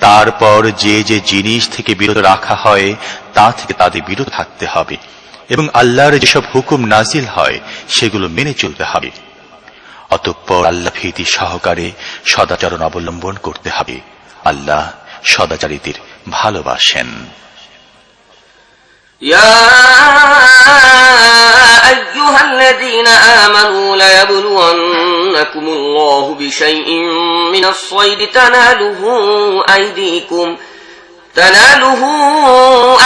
তারপর যে যে জিনিস থেকে বিরত রাখা হয় তা থেকে তাদের বিরত থাকতে হবে এবং আল্লাহর যেসব হুকুম নাজিল হয় সেগুলো মেনে চলতে হবে। অতঃপর আল্লাহ ভীতি সহকারে সদাচরণ অবলম্বন করতে হবে। আল্লাহ সদাচারীদের ভালোবাসেন। يا أيها الذين آمنوا ليبلونكم الله بشيء من الصيد تناله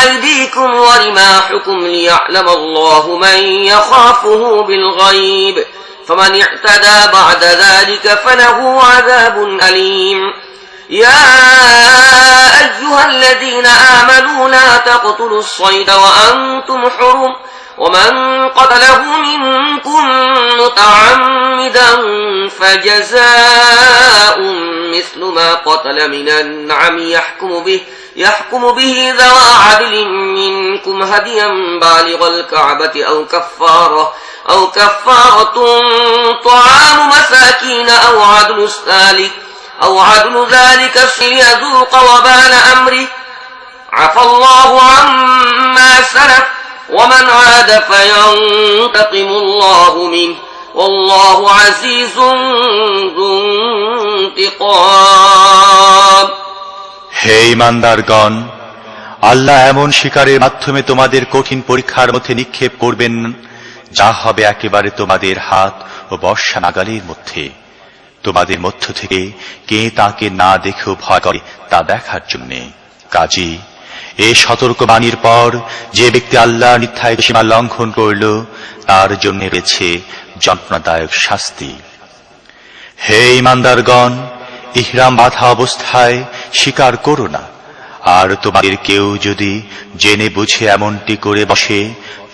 أيديكم ورماحكم ليعلم الله من يخافه بالغيب فمن اعتدى بعد ذلك فله عذاب أليم يا أيها الذين آمنوا لا تقتلوا الصيد وأنتم حرم ومن قتله منكم متعمدا فجزاء مثل ما قتل من النعم يحكم به ذوى عدل منكم هديا بالغ الكعبة أو كفارة طعام مساكين أو عدل ذلك ليذوق وبال أمره عفى الله عما سلف ومن عاد فينتقم الله منه والله عزيز ذو انتقام হে ঈমানদারগণ, আল্লাহ এমন শিকারের মাধ্যমে তোমাদের কঠিন পরীক্ষার মধ্যে নিক্ষেপ করবেন যা হবে একেবারে তোমাদের হাত ও বর্ষা নাগালের মধ্যে। তোমাদের মধ্য থেকে কে তাকে না দেখেও ভয় করে তা দেখার জন্য। কাজী এই সতর্কবাণীর পর যে ব্যক্তি আল্লাহ নির্ধারিত সীমা লঙ্ঘন করল তার জন্য রয়েছে যন্ত্রণাদায়ক শাস্তি। হে ঈমানদারগণ, ইহরাম বাঁধা অবস্থায় শিকার করো না। আর তোমাদের কেউ যদি জেনে বুঝে এমনটি করে বসে,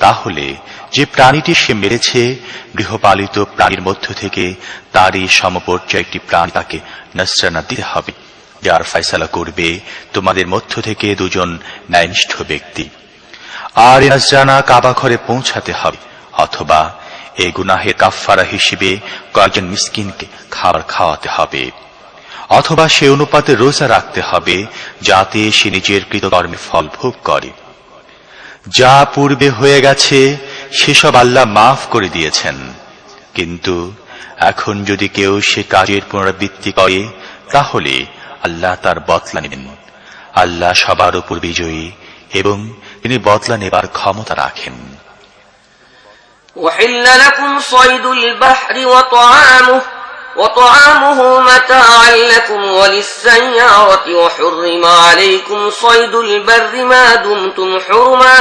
তাহলে যে প্রাণীটি সে মেরেছে গৃহপালিত প্রাণীর মধ্য থেকে তারই সমপর্যায় একটি প্রাণী তাকে নসরানা দিতে হবে, যার ফয়সালা করবে তোমাদের মধ্য থেকে দুজন ন্যায়নিষ্ঠ ব্যক্তি। আর এই নসরানা কাবা ঘরে পৌঁছাতে হবে, অথবা এই গুনাহের কাফফারা হিসেবে কয়েকজন মিসকিনকে খাবার খাওয়াতে হবে, অথবা সে অনুপাতে রোজা রাখতে হবে যাতে সে নিজের কৃতকর্মের ফল ভোগ করে। যা পূর্বে হয়ে গেছে সেসব আল্লাহ মাফ করে দিয়েছেন, কিন্তু এখন যদি কেউ সে কাজের পুনরাবৃত্তি করে তাহলে আল্লাহ তার বদলা নেবেন। আল্লাহ সবার উপর বিজয়ী এবং তিনি বদলা নেবার ক্ষমতা রাখেন। وحل لكم صيد البحر وطعامه متاعا لكم وللسيارة وحرم عليكم صيد البر ما دمتم حرما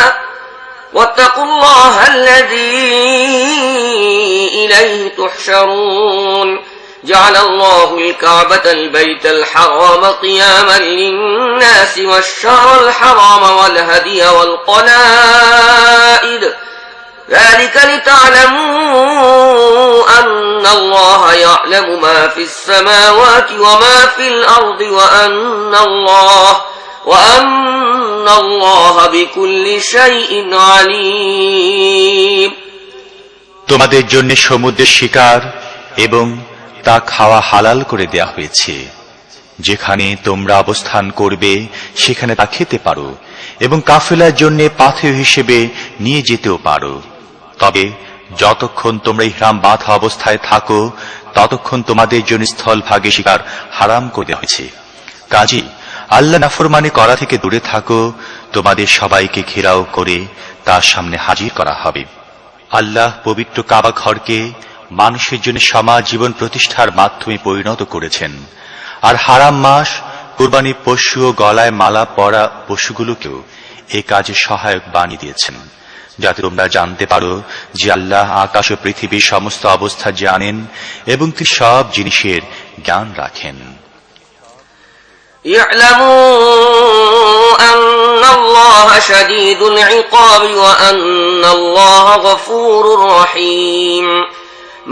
واتقوا الله الذي إليه تحشرون جعل الله الكعبة البيت الحرام قياما للناس والشهر الحرام والهدي والقلائد ذلك لتعلموا أن الله يعلم ما في السماوات وما في الأرض وأن الله بكل شيء عليم। তোমাদের জন্য সমুদ্রের শিকার এবং তা খাওয়া হালাল করে দেয়া হয়েছে। যেখানে তোমরা অবস্থান করবে সেখানে তা খেতে পারো এবং কাফেলার জন্য পাথেয় হিসেবে নিয়ে যেতেও পারো। তবে যতক্ষণ তোমরা ইহরাম বাঁধা অবস্থায় থাকো ততক্ষণ তোমাদের জন্য স্থলভাগে শিকার হারাম করে দেওয়া হয়েছে। কাজেই আল্লাহ নাফরমানি করা থেকে দূরে থাকো। তোমাদের সবাইকে ঘেরাও করে তার সামনে হাজির করা হবে। আল্লাহ পবিত্র কাবা ঘরকে মানুষের জন্য সমাজ জীবন প্রতিষ্ঠার মাধ্যমে পরিণত করেছেন, আর হারাম মাস, কুরবানি পশু ও গলায় মালা পরা পশুগুলোকেও এই কাজে সহায়ক বানিয়ে দিয়েছেন, যাতে তোমরা জানতে পারো যে আল্লাহ আকাশ ও পৃথিবীর সমস্ত অবস্থা জানেন এবং তিনি সব জিনিসের জ্ঞান রাখেন। اعلموا أن الله شديد العقاب وأن الله غفور رحيم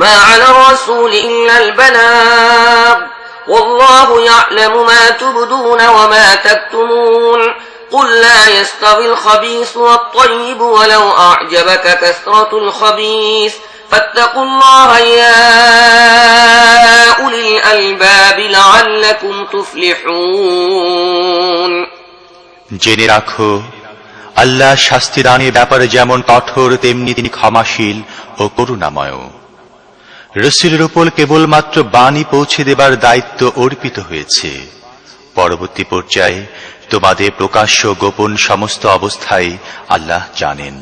ما على الرسول إلا البلاغ والله يعلم ما تبدون وما تكتمون قل لا يستوي الخبيث والطيب ولو أعجبك كثرة الخبيث فاتقوا الله يا أولي الألباب لعلكم تفلحون। জেনে রাখো, আল্লাহ শাস্তি দানের ব্যাপারে যেমন কঠোর তেমনি তিনি ক্ষমাশীল ও করুণাময়। রাসূলের উপর কেবলমাত্র বাণী পৌঁছে দেবার দায়িত্ব অর্পিত হয়েছে। পরবর্তী পর্যায়ে তোমাদের প্রকাশ্য গোপন সমস্ত অবস্থায় আল্লাহ জানেন।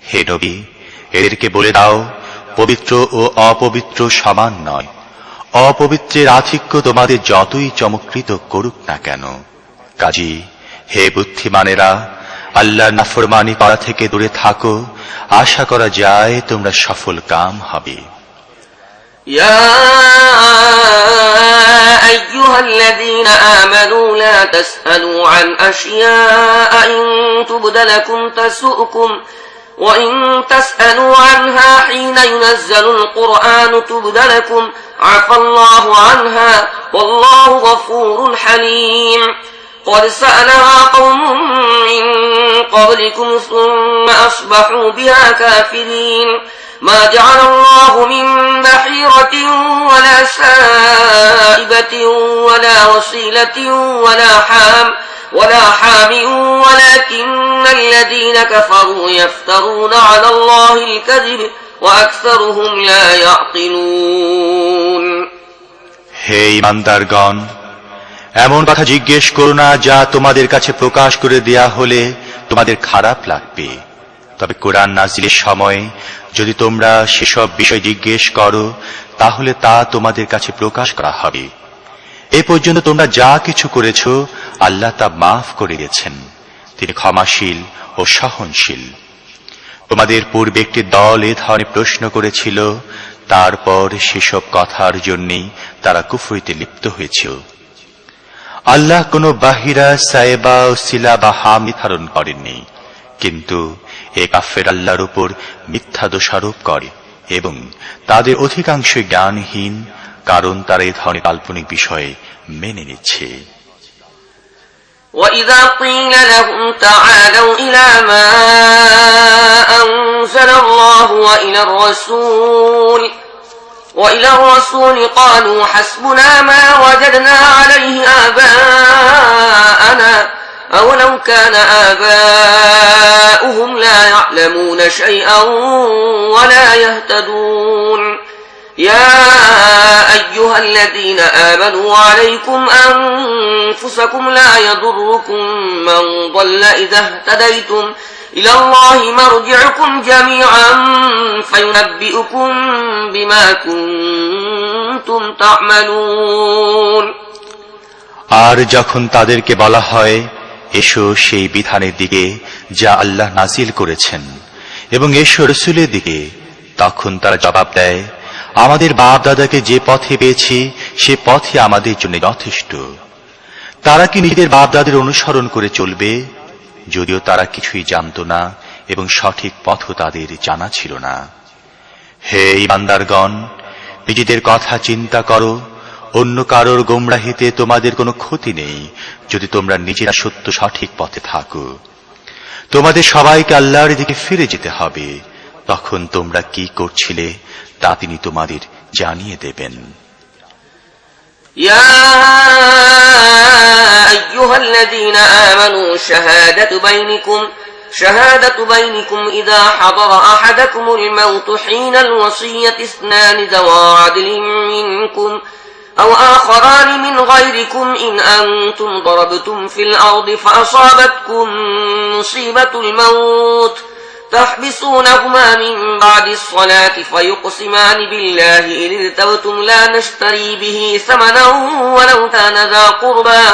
হে নবী, এদেরকে বলে দাও, পবিত্র ও অপবিত্র সমান নয়। অপবিত্রের আধিক্য তোমাদের যতই চমৎকৃত করুক না কেন। কাজী হে বুদ্ধিমানেরা, আল্লাহর নাফরমানি করা থেকে দূরে থাকো। আশা করা যায় তোমরা সফল কাম হবে। يا أيها الذين آمنوا لا تسألوا عن أشياء إن تبد لكم تسؤكم وإن تسألوا عنها حين ينزل القرآن تبد لكم عفى الله عنها والله غفور حليم قد سألها قوم من قبلكم ثم أصبحوا بها كافرين ما جعل الله من بحيرة ولا سائبة ولا وصيلة ولا حام ولكن الذين كفروا يفترون على الله الكذب وأكثرهم لا يعقلون। হে ঈমানদারগণ, এমন কথা জিজ্ঞেস করো না যা তোমাদের কাছে প্রকাশ করে দেয়া হলে তোমাদের খারাপ লাগবে। তবে কোরআন নাজিলের সময় যদি তোমরা সেসব বিষয় জিজ্ঞেস করো তাহলে তা তোমাদের কাছে প্রকাশ করা হবে। এ পর্যন্ত তোমরা যা কিছু করেছো আল্লাহ তা মাফ করে দিয়েছেন। তিনি ক্ষমাশীল ও সহনশীল। তোমাদের পূর্বে একটি দল এ ধরনের প্রশ্ন করেছিল, তারপর সেসব কথার জন্যই তারা কুফরিতে লিপ্ত হয়েছিল। আল্লাহ কোনো বাহিরা সায়েবা ও সিলা বা হাম নির্ধারণ করেননি, কিন্তু এ কাফের আল্লাহর উপর মিথ্যা দোষারোপ করে এবং তাদের অধিকাংশ জ্ঞানহীন, কারণ তারা এ ধরনের কাল্পনিক বিষয়ে মেনে নিচ্ছে। وَإِذَا قِيلَ لَهُمْ تَعَالَوْا إِلَى مَا أَنزَلَ اللَّهُ وَإِلَى الرَّسُولِ قَالُوا حَسْبُنَا مَا وَجَدْنَا عَلَيْهِ آبَاءَنَا أَوَلَوْ كَانَ آبَاؤُهُمْ لَا يَعْلَمُونَ شَيْئًا وَلَا يَهْتَدُونَ يَا أَيُّهَا الَّذِينَ آمَنُوا عَلَيْكُمْ أَنفُسَكُمْ لَا يَضُرُّكُمْ مَنْ ضَلَّ إِذَا اهْتَدَيْتُمْ إِلَى اللَّهِ مَرْجِعُكُمْ جَمِيعًا فَيُنَبِّئُكُم بِمَا كُنتُمْ تَعْمَلُونَ। আর যখন তাদেরকে বলা হয় এসো সেই বিধানের দিকে যা আল্লাহ নাজিল করেছেন এবং এসো রাসূলের দিকে, তখন তারা জবাব দেয়, আমাদের বাপ দাদাকে যে পথে পেয়েছি সে পথে আমাদের জন্য যথেষ্ট। তারা কি নিজেদের বাপ দাদের অনুসরণ করে চলবে, যদিও তারা কিছুই জানত না এবং সঠিক পথও তাদের জানা ছিল না। হে ঈমানদারগণ, নিজেদের কথা চিন্তা করো, অন্য কারোর গোমরাহিতে তোমাদের কোনো ক্ষতি নেই যদি তোমরা নিজেরা সত্য সঠিক পথে থাকো। তোমাদের সবাইকে আল্লাহর দিকে ফিরে যেতে হবে, তখন তোমরা কি করছিলে তা তিনি তোমাদের জানিয়ে দেবেন। يا أيها الذين آمنوا شهادة بينكم إذا حضر أحدكم الموت حين الوصية اثنان ذوى عدل منكم أو آخران من غيركم إن أنتم ضربتم في الأرض فأصابتكم مصيبة الموت تحبسونهما من بعد الصلاة فيقسمان بالله إن ارتبتم لا نشتري به ثمنا ولو كان ذا قربى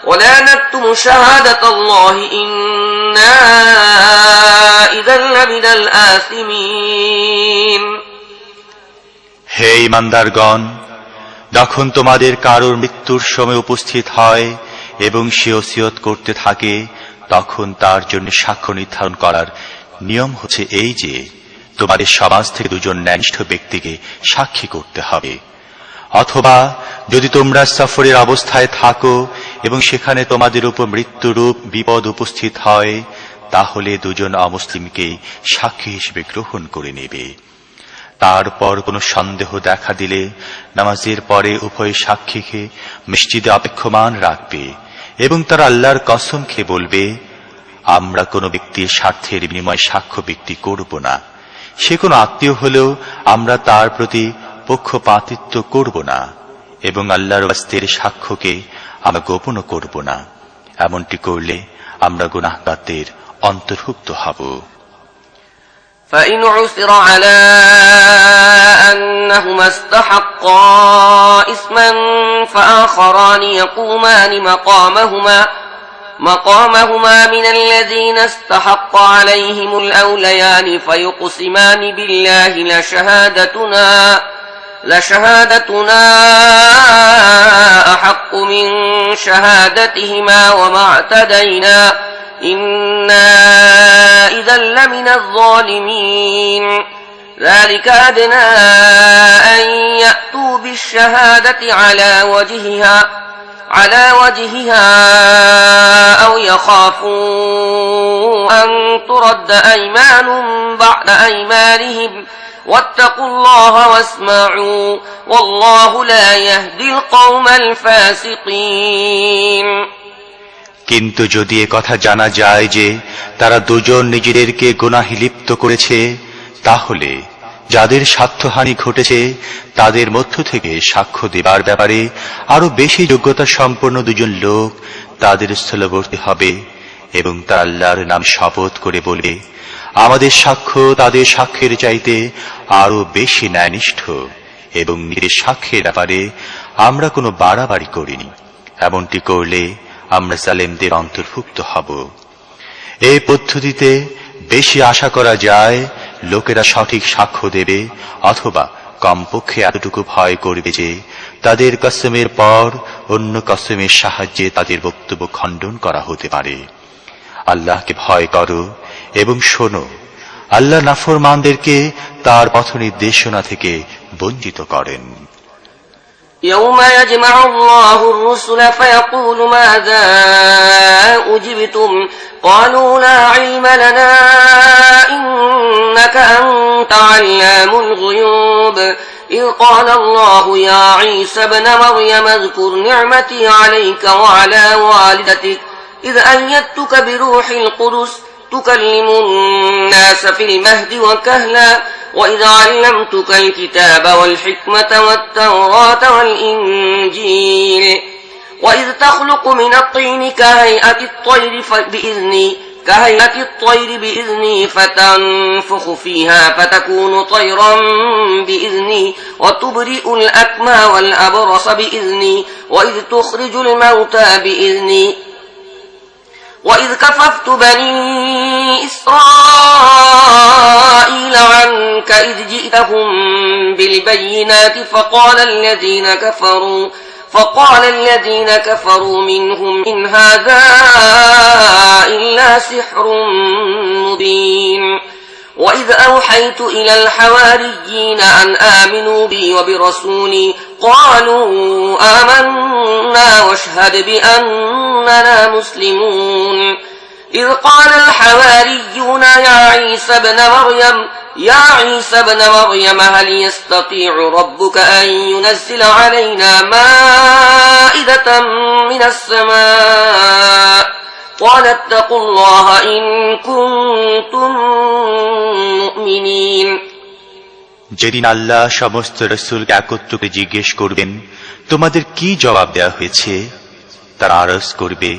ولا نكتم شهادة الله إنا إذا لمن الآثمين। হে ঈমানদারগণ, যখন তোমাদের কারোর মৃত্যুর সময় উপস্থিত হয় এবং সে ওসিয়ত করতে থাকে, তখন তার জন্য সাক্ষ্য নির্ধারণ করার নিয়ম হচ্ছে এই যে তোমাদের সমাজ থেকে দুজন ন্যায়নিষ্ঠ ব্যক্তিকে সাক্ষী করতে হবে। অথবা যদি তোমরা সফরের অবস্থায় থাকো এবং সেখানে তোমাদের উপর মৃত্যুরূপ বিপদ উপস্থিত হয়, তাহলে দুজন অমুসলিমকে সাক্ষী হিসেবে গ্রহণ করে নেবে। তারপর কোনো সন্দেহ দেখা দিলে নামাজের পরে উভয় সাক্ষীকে মসজিদে অপেক্ষমান রাখবে এবং তারা আল্লাহর কসম খেয়ে বলবে, আমরা কোনো ব্যক্তির স্বার্থের বিনিময়ে সাক্ষ্য ব্যক্তি করব না। সে কোনো আত্মীয় হলেও আমরা তার প্রতি পক্ষপাতিত্ব করব না এবং আল্লাহর ওয়াস্তের সাক্ষ্যকে আমরা গোপন করব না। এমনটি করলে আমরা গুনাহগারদের অন্তর্ভুক্ত হব। فإن عثر على أنهما استحقا إثما فآخران يقومان مقامهما من الذين استحق عليهم الأوليان فيقسمان بالله لشهادتنا أحق من شهادتهما وما اعتدينا إنا إذا لمن الظالمين ذلك أدنى أن يأتوا بالشهادة على وجهها أو يخافوا أن ترد أيمان بعد أيمانهم واتقوا الله واسمعوا والله لا يهدي القوم الفاسقين। কিন্তু যদি কথা জানা যায় যে তারা দুজন নিজেদেরকে গুনাহে লিপ্ত করেছে, তাহলে যাদের স্বার্থহানি ঘটেছে তাদের মধ্য থেকে সাক্ষ্য দেবার ব্যাপারে আরো বেশি যোগ্যতা সম্পন্ন দুজন লোক তাদের স্থলবর্তী হবে এবং তারা আল্লাহর নাম শপথ করে বলবে, আমাদের সাক্ষ্য তাদের সাক্ষ্যের চাইতে আরো বেশি ন্যায়নিষ্ঠ এবং নিজের সাক্ষ্যের ব্যাপারে আমরা কোনো বাড়াবাড়ি করিনি। এমনটি করলে আমরা জালেমদের অন্তর্ভুক্ত হব। এই পদ্ধতিতে বেশি আশা করা যায় লোকেরা সঠিক সাক্ষ্য দেবে, অথবা কমপক্ষে এতটুকু ভয় করবে যে তাদের কসমের পর অন্য কসমের সাহায্যে তাদের বক্তব্য খণ্ডন করা হতে পারে। আল্লাহকে ভয় করো এবং শোনো, আল্লাহ নাফরমানদেরকে তার পথ নির্দেশনা থেকে বঞ্চিত করেন। يوم يجمع الله الرسل فيقول ماذا أجبتم قالوا لا علم لنا إنك أنت علام الغيوب إذ قال الله يا عيسى ابن مريم اذكر نعمتي عليك وعلى والدتك إذ أيدتك بروح القدس تكلم الناس في المهد وكهلا وإذ علمتك الكتاب والحكمة والتوراة والإنجيل وإذ تخلق من الطين كهيئة الطير بإذني فتنفخ فيها فتكون طيرا بإذني وتبرئ الأكمى والأبرص بإذني وإذ تخرج الموتى بإذني وإذ كففت بني إسرائيل عنك إذ جئتهم بالبينات فقال الذين كفروا منهم إن هذا إلا سحر مبين وإذ أوحيت إلى الحواريين أن آمنوا بي وبرسولي قالوا آمنا واشهد بأننا مسلمون إذ قال الحواريون يا عيسى ابن مريم هل يستطيع ربك أن ينزل علينا مائدة من السماء قال اتقوا الله إن كنتم مؤمنين যেদিন আল্লাহ সমস্ত রাসূলকে একত্র করে জিজ্ঞেস করবেন, তোমাদের কি জবাব দেওয়া হয়েছে? তারা আরজ করবে,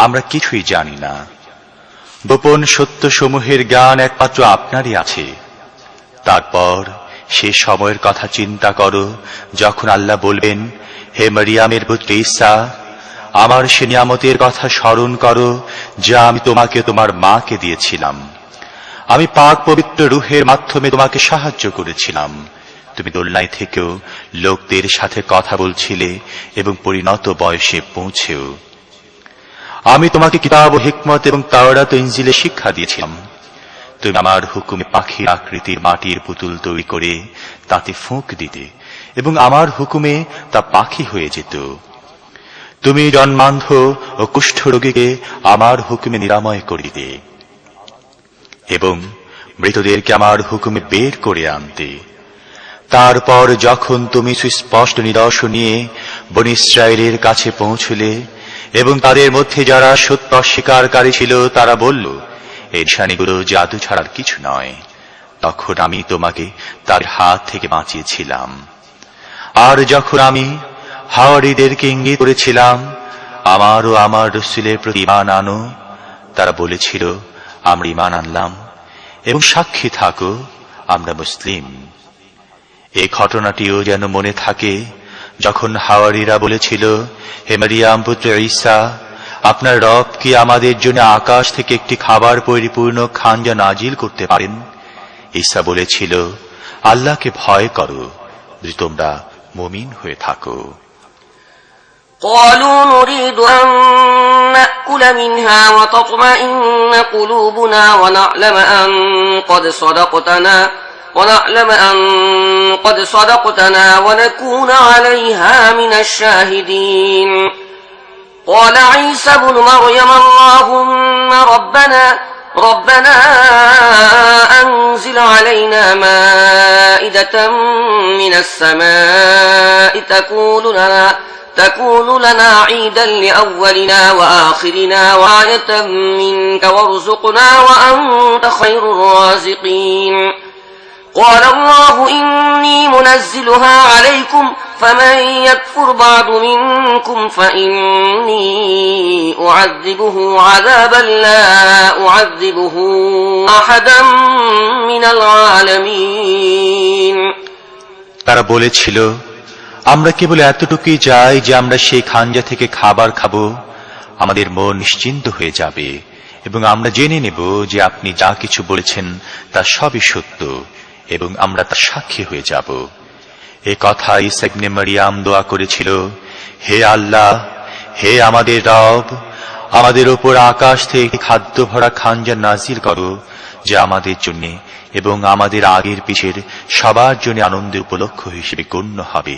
আমরা কিছুই জানি না। গোপন সত্য সমূহের জ্ঞান একমাত্র আপনারই আছে। তারপর সে সময়ের কথা চিন্তা করো যখন আল্লাহ বলবেন, হে মরিয়মের পুত্র ঈসা, আমার সে নিয়ামতের কথা স্মরণ করো যা আমি তোমাকে তোমার মাকে দিয়েছিলাম। আমি পাক পবিত্র রূহের মাধ্যমে তোমাকে সাহায্য করেছিলাম। তুমি দোলনায় থেকেও লোকদের সাথে কথা বলছিলে এবং পরিণত বয়সে পৌঁছেও। আমি তোমাকে কিতাব ও হিকমত এবং তাওরাত ও ইনজিলে শিক্ষা দিয়েছিলাম। তুমি আমার হুকুমে পাখির আকৃতির মাটির পুতুল তৈরি করে তাতে ফুঁক দিতে এবং আমার হুকুমে তা পাখি হয়ে যেত। তুমি জন্মান্ধ ও কুষ্ঠরোগীকে আমার হুকুমে নিরাময় করিতে এবং মৃতদেরকে আমার হুকুমে বের করে আনতে। তারপর যখন তুমি সুস্পষ্ট নিদর্শন নিয়ে বনী ইসরায়েলের কাছে পৌঁছলে এবং তাদের মধ্যে যারা সত্য অস্বীকারী ছিল তারা বলল, এই নিশানীগুলো জাদু ছাড়ার কিছু নয়, তখন আমি তোমাকে তার হাত থেকে বাঁচিয়েছিলাম। আর যখন আমি হাওয়ারীদেরকে ইঙ্গিত করেছিলাম আমার ও আমার রাসূলের প্রতি ঈমান আনো, তারা বলেছিল, আমরা ঈমান আনলাম এবং সাক্ষী থাকো আমরা মুসলিম। এই ঘটনাটিও যেন মনে থাকে যখন হাওয়ারীরা বলেছিল, হে মরিয়ম পুত্র ঈসা, আপনার রব কি আমাদের জন্য আকাশ থেকে একটি খাবার পরিপূর্ণ খানজা নাজিল করতে পারেন? ঈসা বলেছিল, আল্লাহকে ভয় করো যদি তোমরা মুমিন হয়ে থাকো। قالوا نريد أن نأكل منها وتطمئن قلوبنا ونعلم أن قد صدقتنا ونكون عليها من الشاهدين قال عيسى ابن مريم اللهم ربنا أنزل علينا مائدة من السماء تكون لنا عيدا لأولنا وآخرنا وآية منك وارزقنا وأنت خير الرازقين قال الله إني منزلها عليكم فمن يكفر بعد منكم فإني أعذبه عذابا لا أعذبه أحدا من العالمين তারা বলেছিল, আমরা কেবল এতটুকুই চাই যে আমরা সেই খাঞ্জা থেকে খাবার খাবো, আমাদের মন নিশ্চিন্ত হয়ে যাবে এবং আমরা জেনে নেব যে আপনি যা কিছু বলেছেন তা সবই সত্য এবং আমরা তার সাক্ষী হয়ে যাব। এ কথা ঈসা ইবনে মারইয়াম দোয়া করেছিল, হে আল্লাহ, হে আমাদের রব, আমাদের উপর আকাশ থেকে খাদ্য ভরা খাঞ্জা নাজিল করো, যা আমাদের জন্য এবং আমাদের আগের পিছের সবার জন্য আনন্দের উপলক্ষ হিসেবে গণ্য হবে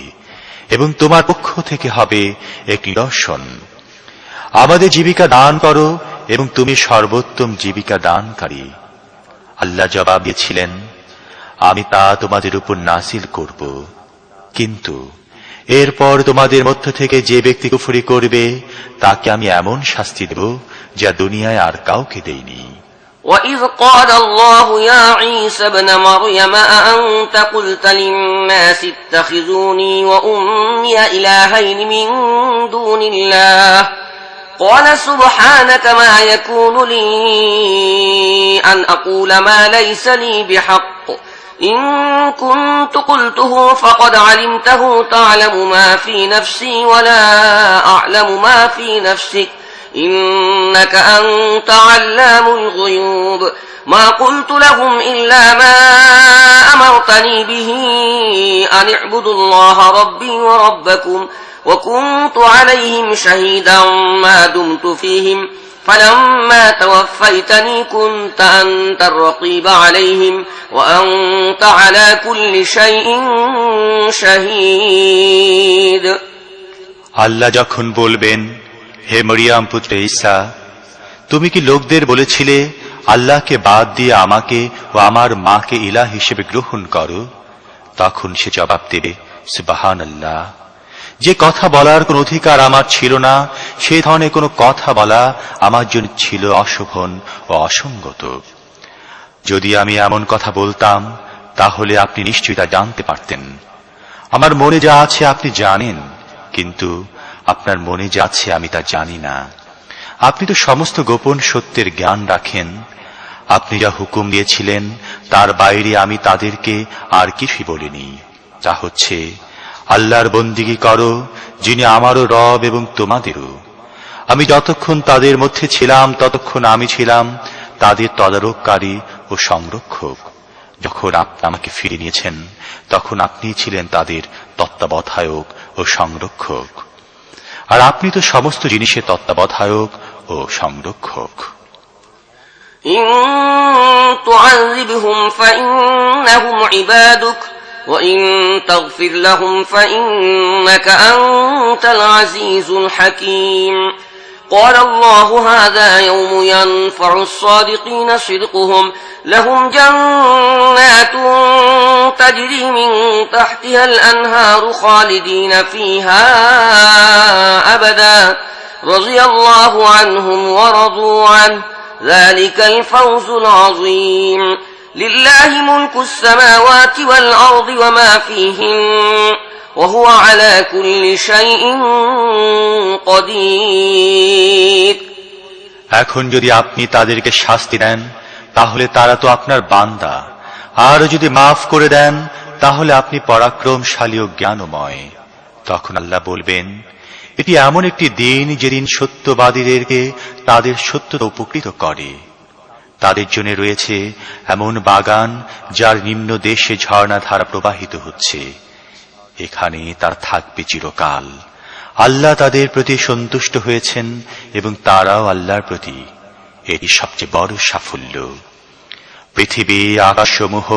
এবং তোমার পক্ষ থেকে হবে এক নিদর্শন। আমাদের জীবিকা দান করো এবং তুমি সর্বোত্তম জীবিকা দানকারী। আল্লাহ জবাব দিয়েছিলেন, আমি তা তোমাদের উপর নাজিল করব, কিন্তু এরপর তোমাদের মধ্য থেকে যে ব্যক্তি কুফরি করবে তাকে আমি এমন শাস্তি দেব যা দুনিয়ায় আর কাউকে দেইনি। وَإِذْ قَالَ اللَّهُ يَا عِيسَى ابْنَ مَرْيَمَ أَأَنْتَ قُلْتَ لِلنَّاسِ اتَّخِذُونِي وَأُمِّيَ إِلَٰهَيْنِ مِن دُونِ اللَّهِ قَالَ سُبْحَانَكَ مَا يَكُونُ لِي أَنْ أَقُولَ مَا لَيْسَ لِي بِحَقٍّ إِن كُنتُ قُلْتُهُ فَقَدْ عَلِمْتَهُ تَعْلَمُ مَا فِي نَفْسِي وَلَا أَعْلَمُ مَا فِي نَفْسِكَ إنك أنت علام الغيوب ما قلت لهم إلا ما أمرتني به أن اعبدوا الله ربي وربكم وكنت عليهم شهيدا ما دمت فيهم فلما توفيتني كنت أنت الرقيب عليهم وأنت على كل شيء شهيد আল্লাহ যখন বলবেন, হে মরিয়াম পুত্র ঈসা, তুমি কি লোকদের বলেছিলে আল্লাহকে বাদ দিয়ে আমাকে ও আমার মাকে ইলাহ হিসেবে গ্রহণ করো? তখন সে জবাব দেবে, সুবহানাল্লাহ, যে কথা বলার কোন অধিকার আমার ছিল না, সেই ধরনের কোনো কথা বলা আমার জন্য ছিল অশোভন ও অসঙ্গত। যদি আমি এমন কথা বলতাম তাহলে আপনি নিশ্চয়ই তা জানতে পারতেন। আমার মনে যা আছে আপনি জানেন, কিন্তু আপনার মনে যা আছে আমি তা জানি না। আপনি তো সমস্ত গোপন সত্যের জ্ঞান রাখেন। আপনি যা হুকুম দিয়েছিলেন তার বাইরে আমি তাদেরকে আর কিছুই বলিনি। তা হচ্ছে, আল্লাহর বন্দিগি করো, যিনি আমারও রব এবং তোমাদেরও। আমি যতক্ষণ তাদের মধ্যে ছিলাম ততক্ষণ আমি ছিলাম তাদের তদারককারী ও সংরক্ষক। যখন আপনি আমাকে ফিরে নিয়েছেন তখন আপনি ছিলেন তাদের তত্ত্বাবধায়ক ও সংরক্ষক, আর আপনি তো সমস্ত জিনিসের তত্ত্বাবধায়ক ও সংরক্ষক। إن تعذبهم فإنهم عبادك وإن تغفر لهم فإنك أنت العزيز الحكيم قال الله هذا يوم ينفع الصادقين صدقهم لهم جنات تجري من تحتها الأنهار خالدين فيها أبدا رضي الله عنهم ورضوا عنه ذلك الفوز العظيم لله ملك السماوات والأرض وما فيهن وهو على كل شيء قدير এখন যদি আপনি তাদেরকে শাস্তি দেন তাহলে তারা তো আপনার বান্দা, আর যদি মাফ করে দেন তাহলে আপনি পরাক্রমশালী ও জ্ঞানময়। তখন আল্লাহ বলবেন, এটি এমন একটি দিন যেদিন সত্যবাদীদেরকে তাদের সত্যতা উপকৃত করে। তাদের জন্য রয়েছে এমন বাগান যার নিম্ন দেশে ঝর্ণাধারা প্রবাহিত হচ্ছে, এখানে তার থাকবে চিরকাল। আল্লাহ তাদের প্রতি সন্তুষ্ট হয়েছেন এবং তারাও আল্লাহর প্রতি। এটি সবচেয়ে বড় সাফল্য। পৃথিবী, আকাশসমূহ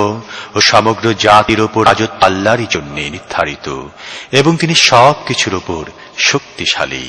ও সমগ্র জাতির উপর রাজত্ব আল্লাহরই জন্য নির্ধারিত এবং তিনি সব কিছুর উপর শক্তিশালী।